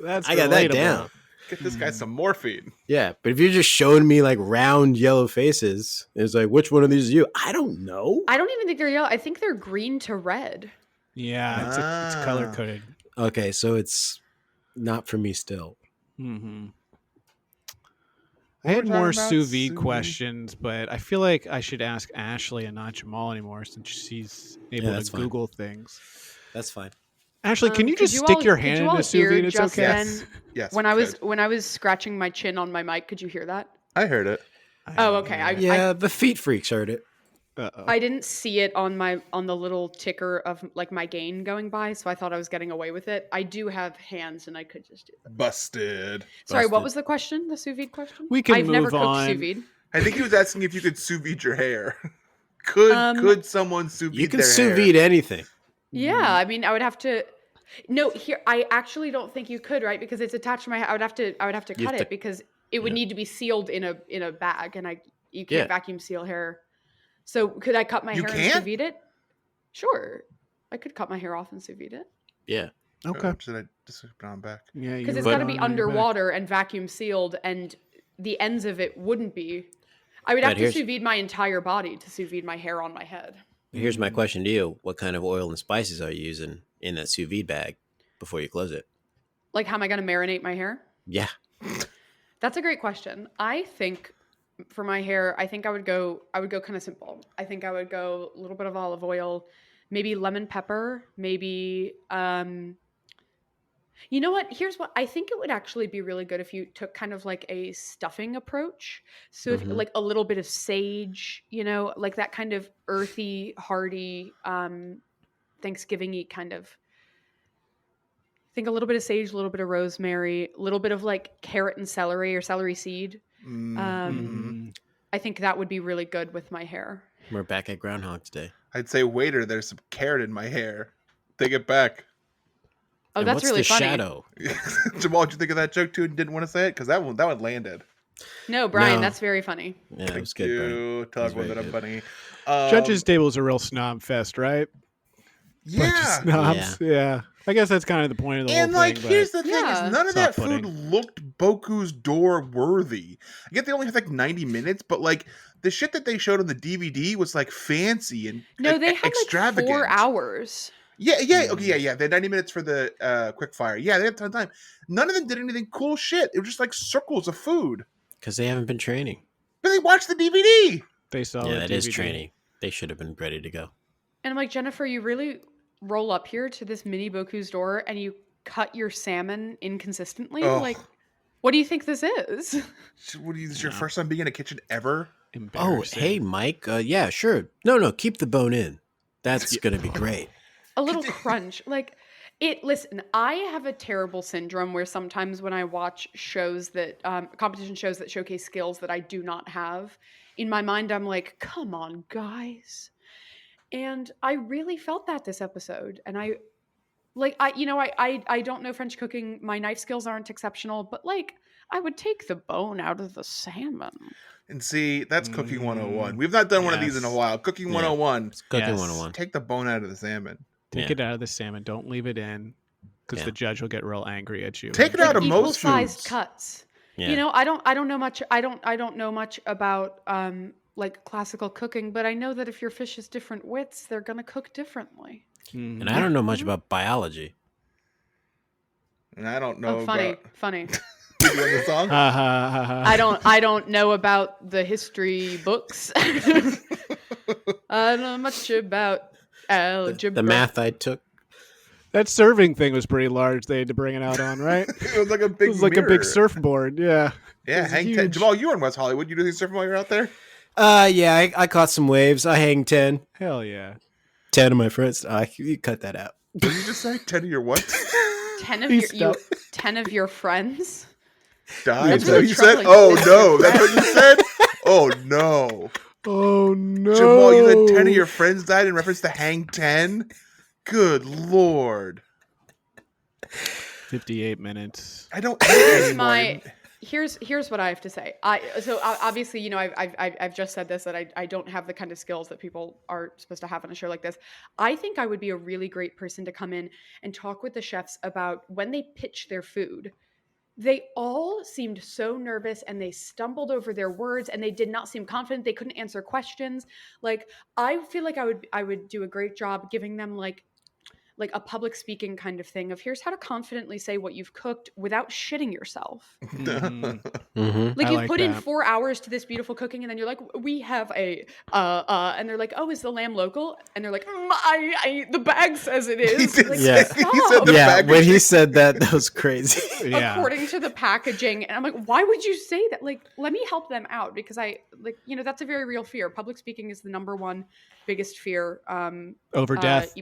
S3: That's
S2: I got that
S3: relatable.
S2: down.
S4: Get this guy some morphine.
S2: Yeah, but if you're just showing me like round yellow faces, it's like, which one of these is you? I don't know.
S5: I don't even think they're yellow. I think they're green to red.
S3: Yeah, it's color coded.
S2: Okay, so it's not for me still.
S3: Mm-hmm.
S4: What
S3: I had
S4: we're
S3: more
S4: talking about,
S3: sous vide
S4: sous vide.
S3: questions, but I feel like I should ask Ashley and not Jamal anymore since she's able
S2: that's
S3: to
S2: fine.
S3: Google things.
S2: That's fine.
S3: Ashley, can you
S5: Could
S3: just stick your
S5: could
S3: hand
S5: you all
S3: into sous
S5: hear
S3: vide? It's
S5: just
S3: okay.
S5: then
S4: Yes.
S5: when
S4: good.
S5: I was scratching my chin on my mic? Could you hear that?
S4: I heard it.
S5: Oh, okay.
S2: Yeah, the feet freaks heard it.
S3: Uh-oh.
S5: I didn't see it on the little ticker of like my gain going by, so I thought I was getting away with it. I do have hands, and I could just do that.
S4: Busted.
S5: Sorry, what
S2: Busted.
S5: was the question? The sous vide question?
S3: We can
S5: I've never
S3: move
S5: cooked
S3: on.
S5: sous vide.
S4: I think he was asking if you could sous vide your hair. Could someone sous vide
S2: You can
S4: their
S2: sous
S4: hair?
S2: vide anything.
S5: Yeah, I mean, I would have to. No, here I actually don't think you could, right? Because it's attached to my. I would have to
S2: You
S5: cut
S2: have to-
S5: it because it would
S2: yeah.
S5: need to be sealed in a bag, and you
S2: Yeah.
S5: can't vacuum seal hair. So could I cut my
S4: You
S5: hair and
S4: can't?
S5: sous vide it? Sure, I could cut my hair off and sous vide it
S2: Yeah.
S3: Okay.
S4: Should I just put it on back?
S3: Yeah,
S5: because it's
S2: But-
S5: got to be underwater and vacuum sealed, and the ends of it wouldn't be. I would
S2: Right,
S5: have to
S2: here's-
S5: sous vide my entire body to sous vide my hair on my head.
S2: Here's my question to you. What kind of oil and spices are you using in that sous vide bag before you close it?
S5: Like, how am I going to marinate my hair?
S2: Yeah.
S5: That's a great question. I think for my hair, I think I would go kind of simple. I think I would go a little bit of olive oil, maybe lemon pepper, maybe you know what? Here's what I think it would actually be really good if you took kind of like a stuffing approach. So if,
S2: Mhm.
S5: like a little bit of sage, like that kind of earthy, hearty, Thanksgiving-y kind of. I think a little bit of sage, a little bit of rosemary, a little bit of like carrot and celery or celery seed. I think that would be really good with my hair.
S2: We're back at Groundhog today.
S4: I'd say, waiter, there's some carrot in my hair. Take it back.
S5: Oh,
S2: And
S5: that's
S2: what's
S5: really
S2: the
S5: funny.
S2: shadow?
S4: Jamal, did you think of that joke too and didn't want to say it? Because that one landed.
S5: No, Brian,
S2: No.
S5: that's very funny.
S2: Yeah, it was
S4: Thank
S2: good. Brian.
S4: you. Tell
S2: was
S4: everyone that
S2: very
S4: I'm
S2: good.
S4: funny.
S3: Judge's table is a real snob fest, right? Bunch of
S4: Yeah.
S3: snobs. Yeah. I guess that's kind of the point of the
S4: And
S3: whole
S4: like,
S3: thing.
S4: here's
S3: but
S4: the thing: is
S5: Yeah.
S4: none of that
S3: Soft
S4: food
S3: pudding.
S4: looked Boku's door worthy. I get they only have like 90 minutes, but like the shit that they showed on the DVD was like fancy and
S5: No, they had
S4: extravagant.
S5: like 4 hours.
S4: Yeah, okay, yeah. They had 90 minutes for the quick fire. Yeah, they had a ton of time. None of them did anything cool shit. It was just like circles of food.
S2: Because they haven't been training.
S4: But they watched the DVD.
S3: They saw
S2: Yeah,
S3: the
S2: that is
S3: DVD.
S2: training. They should have been ready to go.
S5: And I'm like, Jennifer, you really roll up here to this mini Boku's door and you cut your salmon inconsistently?
S4: Oh.
S5: Like, what do you think this is?
S4: What is this your first time being in a kitchen ever?
S2: Oh,
S3: Embarrassing.
S2: hey, Mike. Yeah, sure. No, keep the bone in. That's going to be great.
S5: A little crunch. Like, listen, I have a terrible syndrome where sometimes when I watch shows that, competition shows that showcase skills that I do not have, in my mind, I'm like, come on, guys. And I really felt that this episode. And I don't know French cooking. My knife skills aren't exceptional, but like, I would take the bone out of the salmon.
S4: And see, that's Cooking 101. We've not done one of these in a
S3: yes.
S4: while. Cooking
S2: Yeah.
S4: 101.
S2: It's cooking
S3: Yes.
S2: 101.
S4: Take the bone out of the salmon.
S3: Take
S2: Yeah.
S3: it out of the salmon. Don't leave it in because
S2: Yeah.
S3: the judge will get real angry at you.
S4: Take it out of
S5: Equal
S4: most
S5: sized
S4: foods.
S5: cuts.
S2: Yeah.
S5: You know, I don't know much. I don't know much about like classical cooking, but I know that if your fish is different widths, they're gonna cook differently.
S3: Mhm.
S2: And I don't know much about biology.
S4: And I don't know
S5: Oh, funny,
S4: about...
S5: funny.
S4: You doing the song?
S3: Ha, ha, ha, ha.
S5: I don't know about the history books. I don't know much about algebra.
S2: The math I took.
S3: That serving thing was pretty large. They had to bring it out on, right?
S4: It was like a
S3: It
S4: big
S3: was like a
S4: mirror.
S3: big surfboard. Yeah.
S4: Yeah,
S3: was
S4: hang 10.
S3: huge.
S4: Jamal, you were in West Hollywood. You do these surfing while you're out there?
S2: Yeah, I caught some waves. I hang 10.
S3: Hell yeah.
S2: 10 of my friends. You cut that out.
S4: What did you just say? 10 of your what?
S5: 10 of
S3: Please
S5: your
S3: stop.
S5: 10 of your friends.
S4: Died?
S5: That's
S4: Is that what
S5: really
S4: you said?
S5: troubling.
S4: Oh, no. That's what you said? Oh, no.
S3: Oh, no.
S4: Jamal, you said 10 of your friends died in reference to Hang 10? Good Lord.
S3: 58 minutes.
S4: I don't hate
S5: My here's what I have to say. Obviously, you know, I've just said this, that I don't have the kind of skills that people are supposed to have on a show like this. I think I would be a really great person to come in and talk with the chefs about when they pitch their food. They all seemed so nervous and they stumbled over their words and they did not seem confident. They couldn't answer questions. Like, I feel like I would do a great job giving them like a public speaking kind of thing of here's how to confidently say what you've cooked without shitting yourself.
S3: Mhm.
S2: Mm-hmm.
S5: Like,
S3: I
S5: you've
S3: like
S5: put in
S3: that.
S5: 4 hours to this beautiful cooking and then you're like, we have a and they're like, oh, is the lamb local? And they're like, the bag says it is.
S4: He did
S5: Like,
S2: Yeah.
S4: say, he
S5: stop.
S4: said the
S2: Yeah,
S4: packaging.
S2: when he said that, that was crazy.
S3: Yeah.
S5: According to the packaging. And I'm like, why would you say that? Like, let me help them out, because that's a very real fear. Public speaking is the number one biggest fear.
S3: Over death.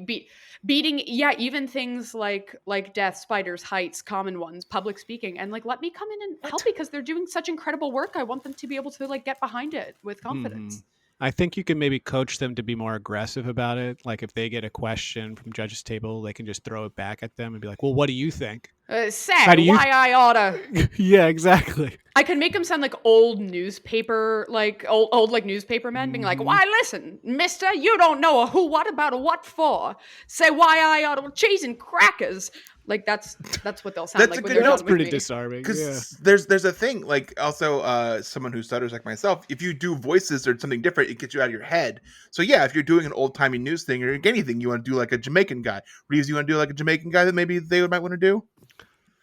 S5: Beating, even things like death, spiders, heights, common ones, public speaking. And like, let me come in and help, because they're doing such incredible work. I want them to be able to like get behind it with confidence.
S3: I think you can maybe coach them to be more aggressive about it. Like, if they get a question from judge's table, they can just throw it back at them and be like, well, what do you think?
S5: Say
S3: How do you-
S5: why I oughta.
S3: Yeah, exactly.
S5: I can make them sound like old newspaper, like old like newspaper men, being like, "Why, listen, Mister, you don't know a who, what about, a what for? Say why I oughta, cheese and crackers." Like, that's what they'll sound
S4: That's
S5: like
S4: a
S5: when
S4: good
S5: they're
S4: note.
S5: done
S3: That's
S5: with
S3: pretty
S5: me.
S3: disarming.
S4: Because
S3: Yeah.
S4: there's a thing, like, also someone who stutters like myself, if you do voices or something different, it gets you out of your head. So yeah, if you're doing an old timey news thing or anything, you want to do like a Jamaican guy. Reeves, you want to do like a Jamaican guy that maybe they might want to do?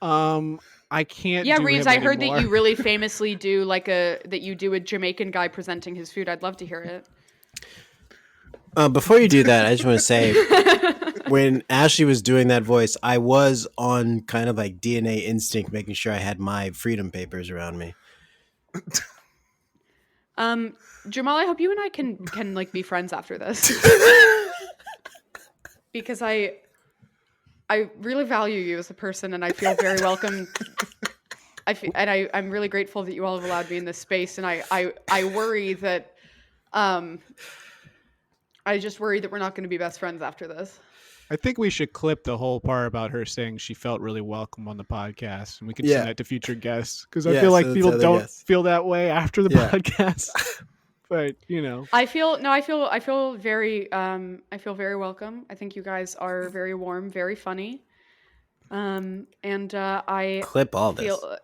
S3: I can't.
S5: Yeah,
S3: do
S5: Reeves,
S3: him
S5: I heard
S3: anymore.
S5: that you really famously do a Jamaican guy presenting his food. I'd love to hear it.
S2: Before you do that, I just want to say, when Ashley was doing that voice, I was on kind of like DNA instinct, making sure I had my freedom papers around me.
S5: Jamal, I hope you and I can like be friends after this. Because I really value you as a person, and I feel very welcome. I'm really grateful that you all have allowed me in this space, and I worry that I just worry that we're not going to be best friends after this.
S3: I think we should clip the whole part about her saying she felt really welcome on the podcast, and we can
S2: Yeah.
S3: send that to future guests because I
S2: Yeah,
S3: feel like
S2: send it to
S3: people
S2: other
S3: don't
S2: guests.
S3: feel that way after the
S2: Yeah.
S3: podcast. But
S5: I feel very welcome. I think you guys are very warm, very funny. And I
S2: Clip all this.
S5: feel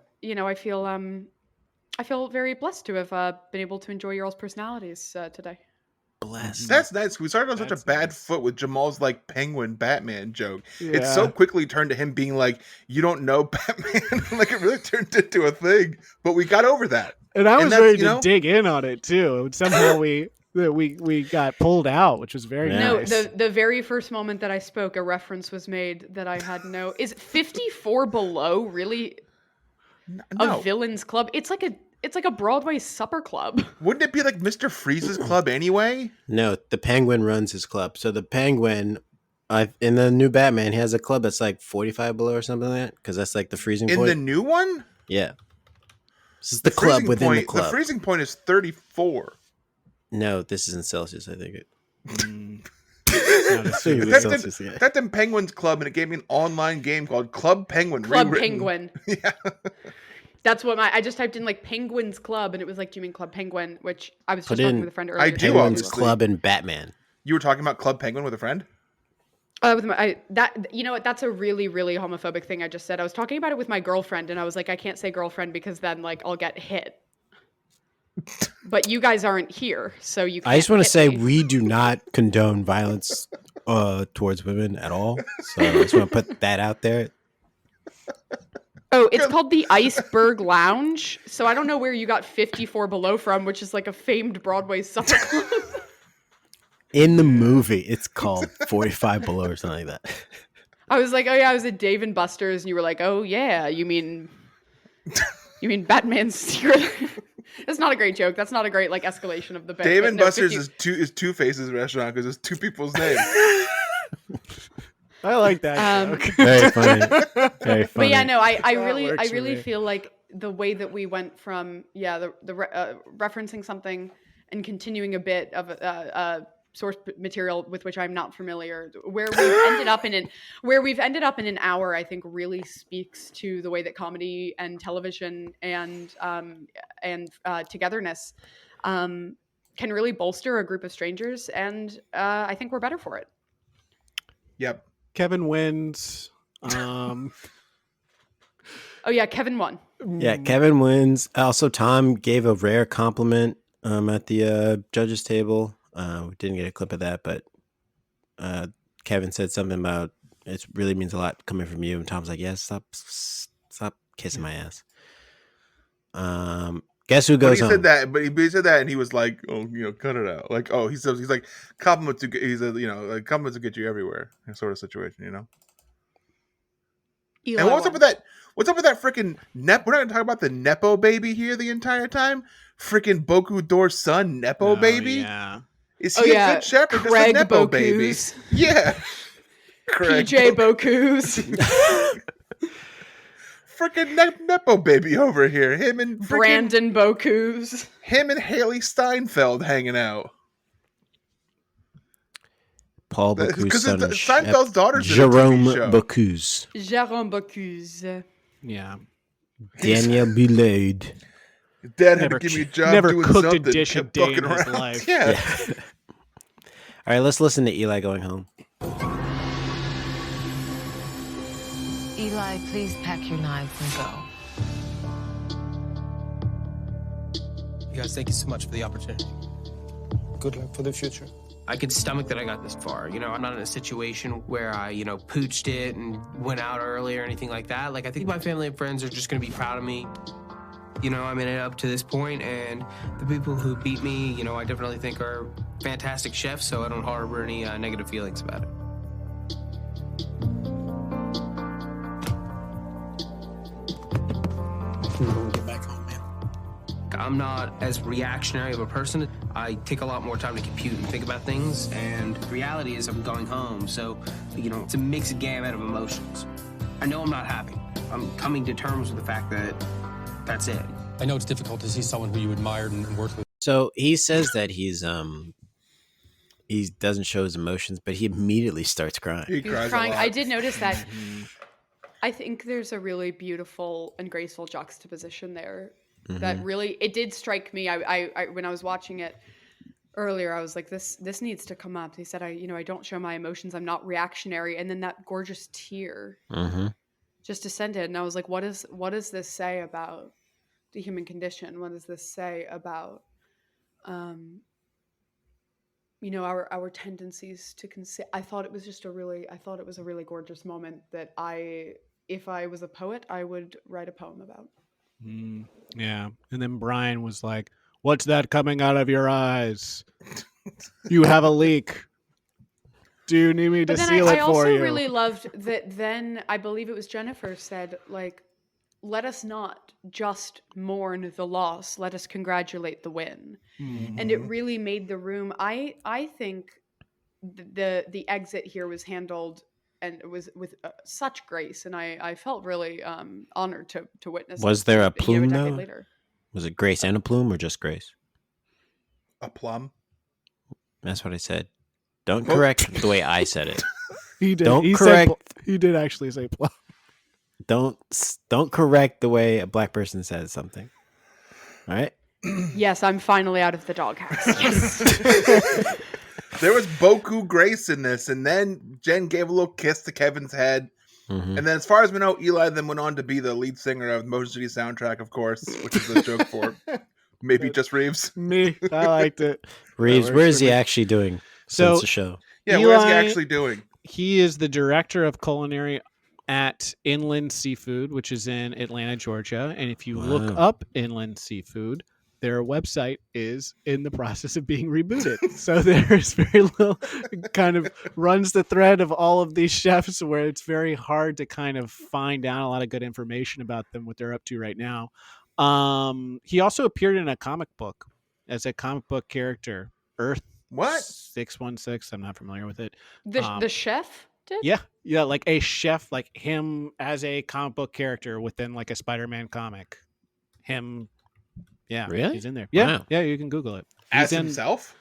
S5: I feel very blessed to have been able to enjoy your all's personalities today.
S2: Blessed.
S4: That's nice. We started on such a
S3: That's
S4: bad
S3: nice.
S4: foot with Jamal's like penguin Batman joke. It
S3: Yeah.
S4: so quickly turned to him being like, "You don't know Batman." Like it really turned into a thing. But we got over that.
S3: And I was
S4: that's,
S3: ready
S4: you
S3: to
S4: know-
S3: dig in on it too. And somehow we got pulled out, which was very
S2: Yeah.
S3: nice.
S5: No, the very first moment that I spoke, a reference was made that I had no. Is 54 Below really
S4: No.
S5: a villains club? It's like a Broadway supper club.
S4: Wouldn't it be like Mr. Freeze's club anyway?
S2: No, the Penguin runs his club. So the Penguin, in the new Batman, he has a club that's like 45 below or something like that, because that's like the freezing
S4: In
S2: point.
S4: the new one?
S2: Yeah. This is the club
S4: freezing
S2: within
S4: point,
S2: the club.
S4: The freezing point is 34.
S2: No, this is in Celsius, I think.
S3: Not a secret.
S4: That's
S2: Celsius, yeah.
S4: That's in Penguin's Club, and it gave me an online game called Club Penguin.
S5: Club
S4: rewritten.
S5: Penguin.
S4: Yeah.
S5: That's what I just typed in like Penguins Club, and it was like, do you mean Club Penguin? Which I was
S2: Put
S5: just talking
S2: in-
S5: with a friend
S4: I
S5: earlier.
S4: do,
S2: Penguin's
S4: obviously.
S2: Club and Batman.
S4: You were talking about Club Penguin with a friend?
S5: You know what? That's a really, really homophobic thing I just said. I was talking about it with my girlfriend, and I was like, I can't say girlfriend because then like I'll get hit. But you guys aren't here, so you can't
S2: I just want to
S5: hit
S2: say
S5: me.
S2: we do not condone violence towards women at all. So I just want to put that out there.
S5: Oh, it's called the Iceberg Lounge. So I don't know where you got 54 Below from, which is like a famed Broadway supper club.
S2: In the movie, it's called 45 Below or something like that.
S5: I was like, oh yeah, I was at Dave and Buster's, and you were like, oh yeah, you mean Batman's secret? That's not a great joke. That's not a great like escalation of the bit.
S4: Dave
S5: but
S4: and
S5: no,
S4: Buster's
S5: 50
S4: is Two Faces restaurant because it's two people's names.
S3: I like that joke.
S2: Very funny. Very funny.
S5: But yeah, no, I
S3: That
S5: really
S3: works for me.
S5: feel like the way that we went from referencing something and continuing a bit of source material with which I'm not familiar, where we've ended up in an hour, I think really speaks to the way that comedy and television and togetherness can really bolster a group of strangers, and I think we're better for it.
S4: Yep.
S3: Kevin wins.
S5: Oh yeah, Kevin won.
S2: Yeah, Kevin wins. Also, Tom gave a rare compliment at the judges table. We didn't get a clip of that, but Kevin said something about it really means a lot coming from you. And Tom's like, "Yeah, stop kissing my ass." Guess who
S4: But
S2: goes
S4: he
S2: home?
S4: said that, but he said that, and he was like, "Oh, cut it out." Like, oh, he's like compliments to get. He's like compliments to get you everywhere, sort of situation, And what's up with that? What's up with that freaking Nep? We're not gonna talk about the Nepo baby here the entire time. Freaking Boku Door's son, Nepo
S3: Oh,
S4: baby.
S3: Yeah.
S4: Is he a good chef or just a
S5: Craig
S4: Nepo baby?
S5: Bokus.
S4: Yeah. Craig
S5: PJ Bokus.
S4: Freaking Nepo baby over here. Him and freaking
S5: Brandon Bokus.
S4: him and Haley Steinfeld hanging out.
S2: Paul Bocuse,
S4: Because
S2: son of
S4: Seinfeld's
S2: Shep.
S4: daughter's in a
S2: Jerome
S4: TV show.
S2: Bocuse,
S5: Jérôme Bokus.
S3: Yeah.
S2: Daniel Boulade.
S4: Dad had
S3: Never
S4: to give me a
S3: ch-
S4: job
S3: never
S4: doing
S3: cooked a
S4: something.
S3: dish a
S4: kept
S3: day in
S4: fucking
S3: his
S4: around.
S3: life.
S4: Yeah.
S2: Yeah. All right, let's listen to Eli going home.
S10: Eli, please pack your knives and go.
S8: You guys, thank you so much for the opportunity. Good luck for the future.
S11: I could stomach that I got this far. I'm not in a situation where I, pooched it and went out early or anything like that. Like, I think my family and friends are just going to be proud of me. I made it up to this point, and the people who beat me, I definitely think are fantastic chefs, so I don't harbor any negative feelings about it.
S8: Get back home, man.
S11: I'm not as reactionary of a person. I take a lot more time to compute and think about things, and the reality is I'm going home, so, it's a mixed gamut of emotions. I know I'm not happy. I'm coming to terms with the fact that that's it.
S8: I know it's difficult to see someone who you admired and worked with.
S2: So he says that he's he doesn't show his emotions, but he immediately starts crying.
S4: He cries
S5: crying.
S4: a lot.
S5: I did notice that. I think there's a really beautiful and graceful juxtaposition there. That really, it did strike me. I when I was watching it earlier, I was like, this needs to come up. He said, I don't show my emotions. I'm not reactionary. And then that gorgeous tear just descended, and I was like, what does this say about the human condition? What does this say about our tendencies to consider? I thought it was a really gorgeous moment that if I was a poet, I would write a poem about.
S3: Yeah. And then Brian was like, "What's that coming out of your eyes? You have a leak. Do you need me to seal it for you?"
S5: I also really loved that then I believe it was Jennifer said, like, let us not just mourn the loss, let us congratulate the win. And it really made the room, I think the exit here was handled and it was with such grace, and I felt really honored to witness.
S2: Was there a plume
S5: a decade
S2: though?
S5: Later.
S2: Was it Grace and a plume or just Grace?
S4: A plum.
S2: That's what I said. Don't correct the way I said it.
S3: He did.
S2: Don't
S3: he
S2: correct.
S3: He did actually say plum.
S2: Don't correct the way a black person says something. All right.
S5: Yes, I'm finally out of the doghouse. Yes.
S4: There was Boku Grace in this, and then Jen gave a little kiss to Kevin's head. And then, as far as we know, Eli then went on to be the lead singer of Motion City soundtrack, of course, which is a joke for maybe just Reeves.
S3: Me, I liked it.
S2: Reeves, where is he actually doing since the show?
S4: Yeah,
S3: Eli,
S4: what is he actually doing?
S3: He is the director of culinary at Inland Seafood, which is in Atlanta, Georgia. And if you look up Inland Seafood, their website is in the process of being rebooted. So there's very little, kind of runs the thread of all of these chefs where it's very hard to kind of find out a lot of good information about them, what they're up to right now. He also appeared in a comic book as a comic book character, Earth.
S4: What?
S3: 616. I'm not familiar with it.
S5: The chef did?
S3: Yeah, like a chef, like him as a comic book character within like a Spider-Man comic. Him, yeah,
S2: really?
S3: He's in there. Yeah,
S2: wow.
S3: yeah, you can Google it.
S4: As himself?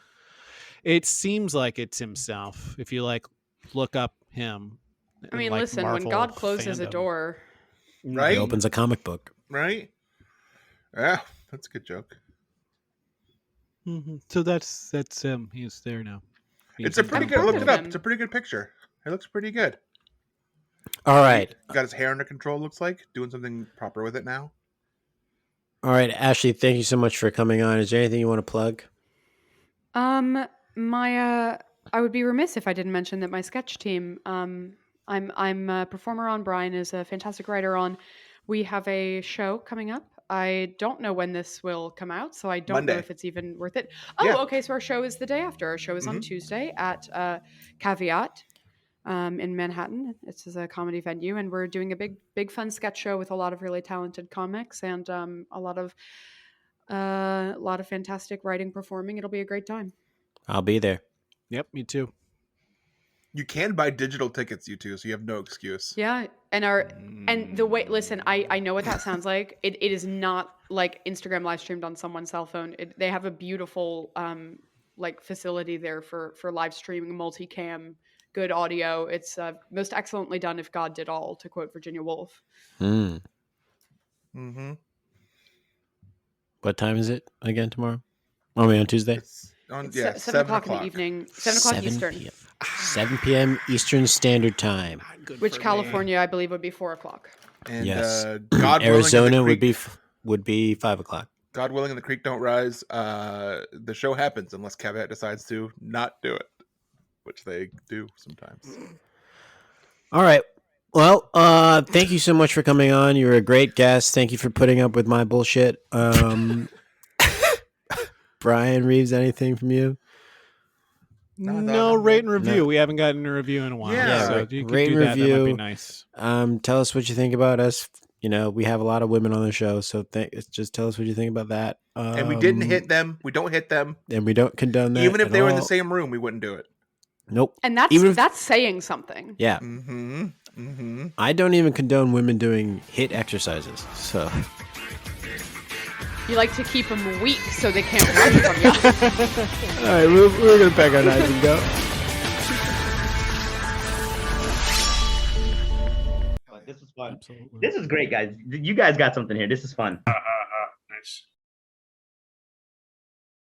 S3: It seems like it's himself. If you like look up him.
S5: I mean,
S3: like
S5: listen,
S3: Marvel
S5: when God closes a
S3: fandom.
S5: door,
S4: Right?
S2: He opens a comic book.
S4: Right? Yeah, that's a good joke.
S3: So that's him. He's there now.
S4: It's a pretty good. Look it up. It's a pretty good picture. It looks pretty good.
S2: All right.
S4: Got his hair under control. Looks like doing something proper with it now.
S2: All right, Ashley. Thank you so much for coming on. Is there anything you want to plug?
S5: I would be remiss if I didn't mention that my sketch team. I'm a performer on. Brian is a fantastic writer on. We have a show coming up. I don't know when this will come out, so I don't know if it's even worth it. Oh, yeah. Okay. So our show is the day after. Our show is on Tuesday at Caveat in Manhattan. It's a comedy venue, and we're doing a big fun sketch show with a lot of really talented comics and a lot of fantastic writing, performing. It'll be a great time.
S2: I'll be there.
S3: Yep, me too.
S4: You can buy digital tickets, you two, so you have no excuse.
S5: Yeah, and the way. Listen, I know what that sounds like. It is not like Instagram live streamed on someone's cell phone. They have a beautiful like facility there for live streaming, multicam, good audio. It's most excellently done. If God did all, to quote Virginia Woolf.
S2: What time is it again tomorrow? Oh, on Tuesday.
S4: It's on
S5: 7 o'clock in the evening. 7 o'clock Eastern.
S2: 7 p.m. Eastern Standard Time.
S5: Which California, I believe, would be 4 o'clock.
S4: And
S2: yes.
S4: God
S2: Arizona would be 5 o'clock.
S4: God willing, and the creek don't rise. The show happens unless Caveat decides to not do it, which they do sometimes.
S2: All right. Well, thank you so much for coming on. You were a great guest. Thank you for putting up with my bullshit. Brian Reeves, anything from you?
S3: No, rate and review. No. We haven't gotten a review in a while.
S2: Yeah,
S3: so you
S2: rate and review.
S3: That might be nice.
S2: Tell us what you think about us. You know, we have a lot of women on the show, so just tell us what you think about that.
S4: And we didn't hit them. We don't hit them.
S2: And we don't condone that.
S4: Even if they were in the same room, we wouldn't do it.
S2: Nope.
S5: And that's saying something.
S2: Yeah. I don't even condone women doing HIIT exercises. So
S5: You like to keep them weak so they can't run from you.
S3: All right, we're gonna pack our knives and go.
S12: This was fun. Absolutely. This is great, guys. You guys got something here. This is fun.
S1: Nice.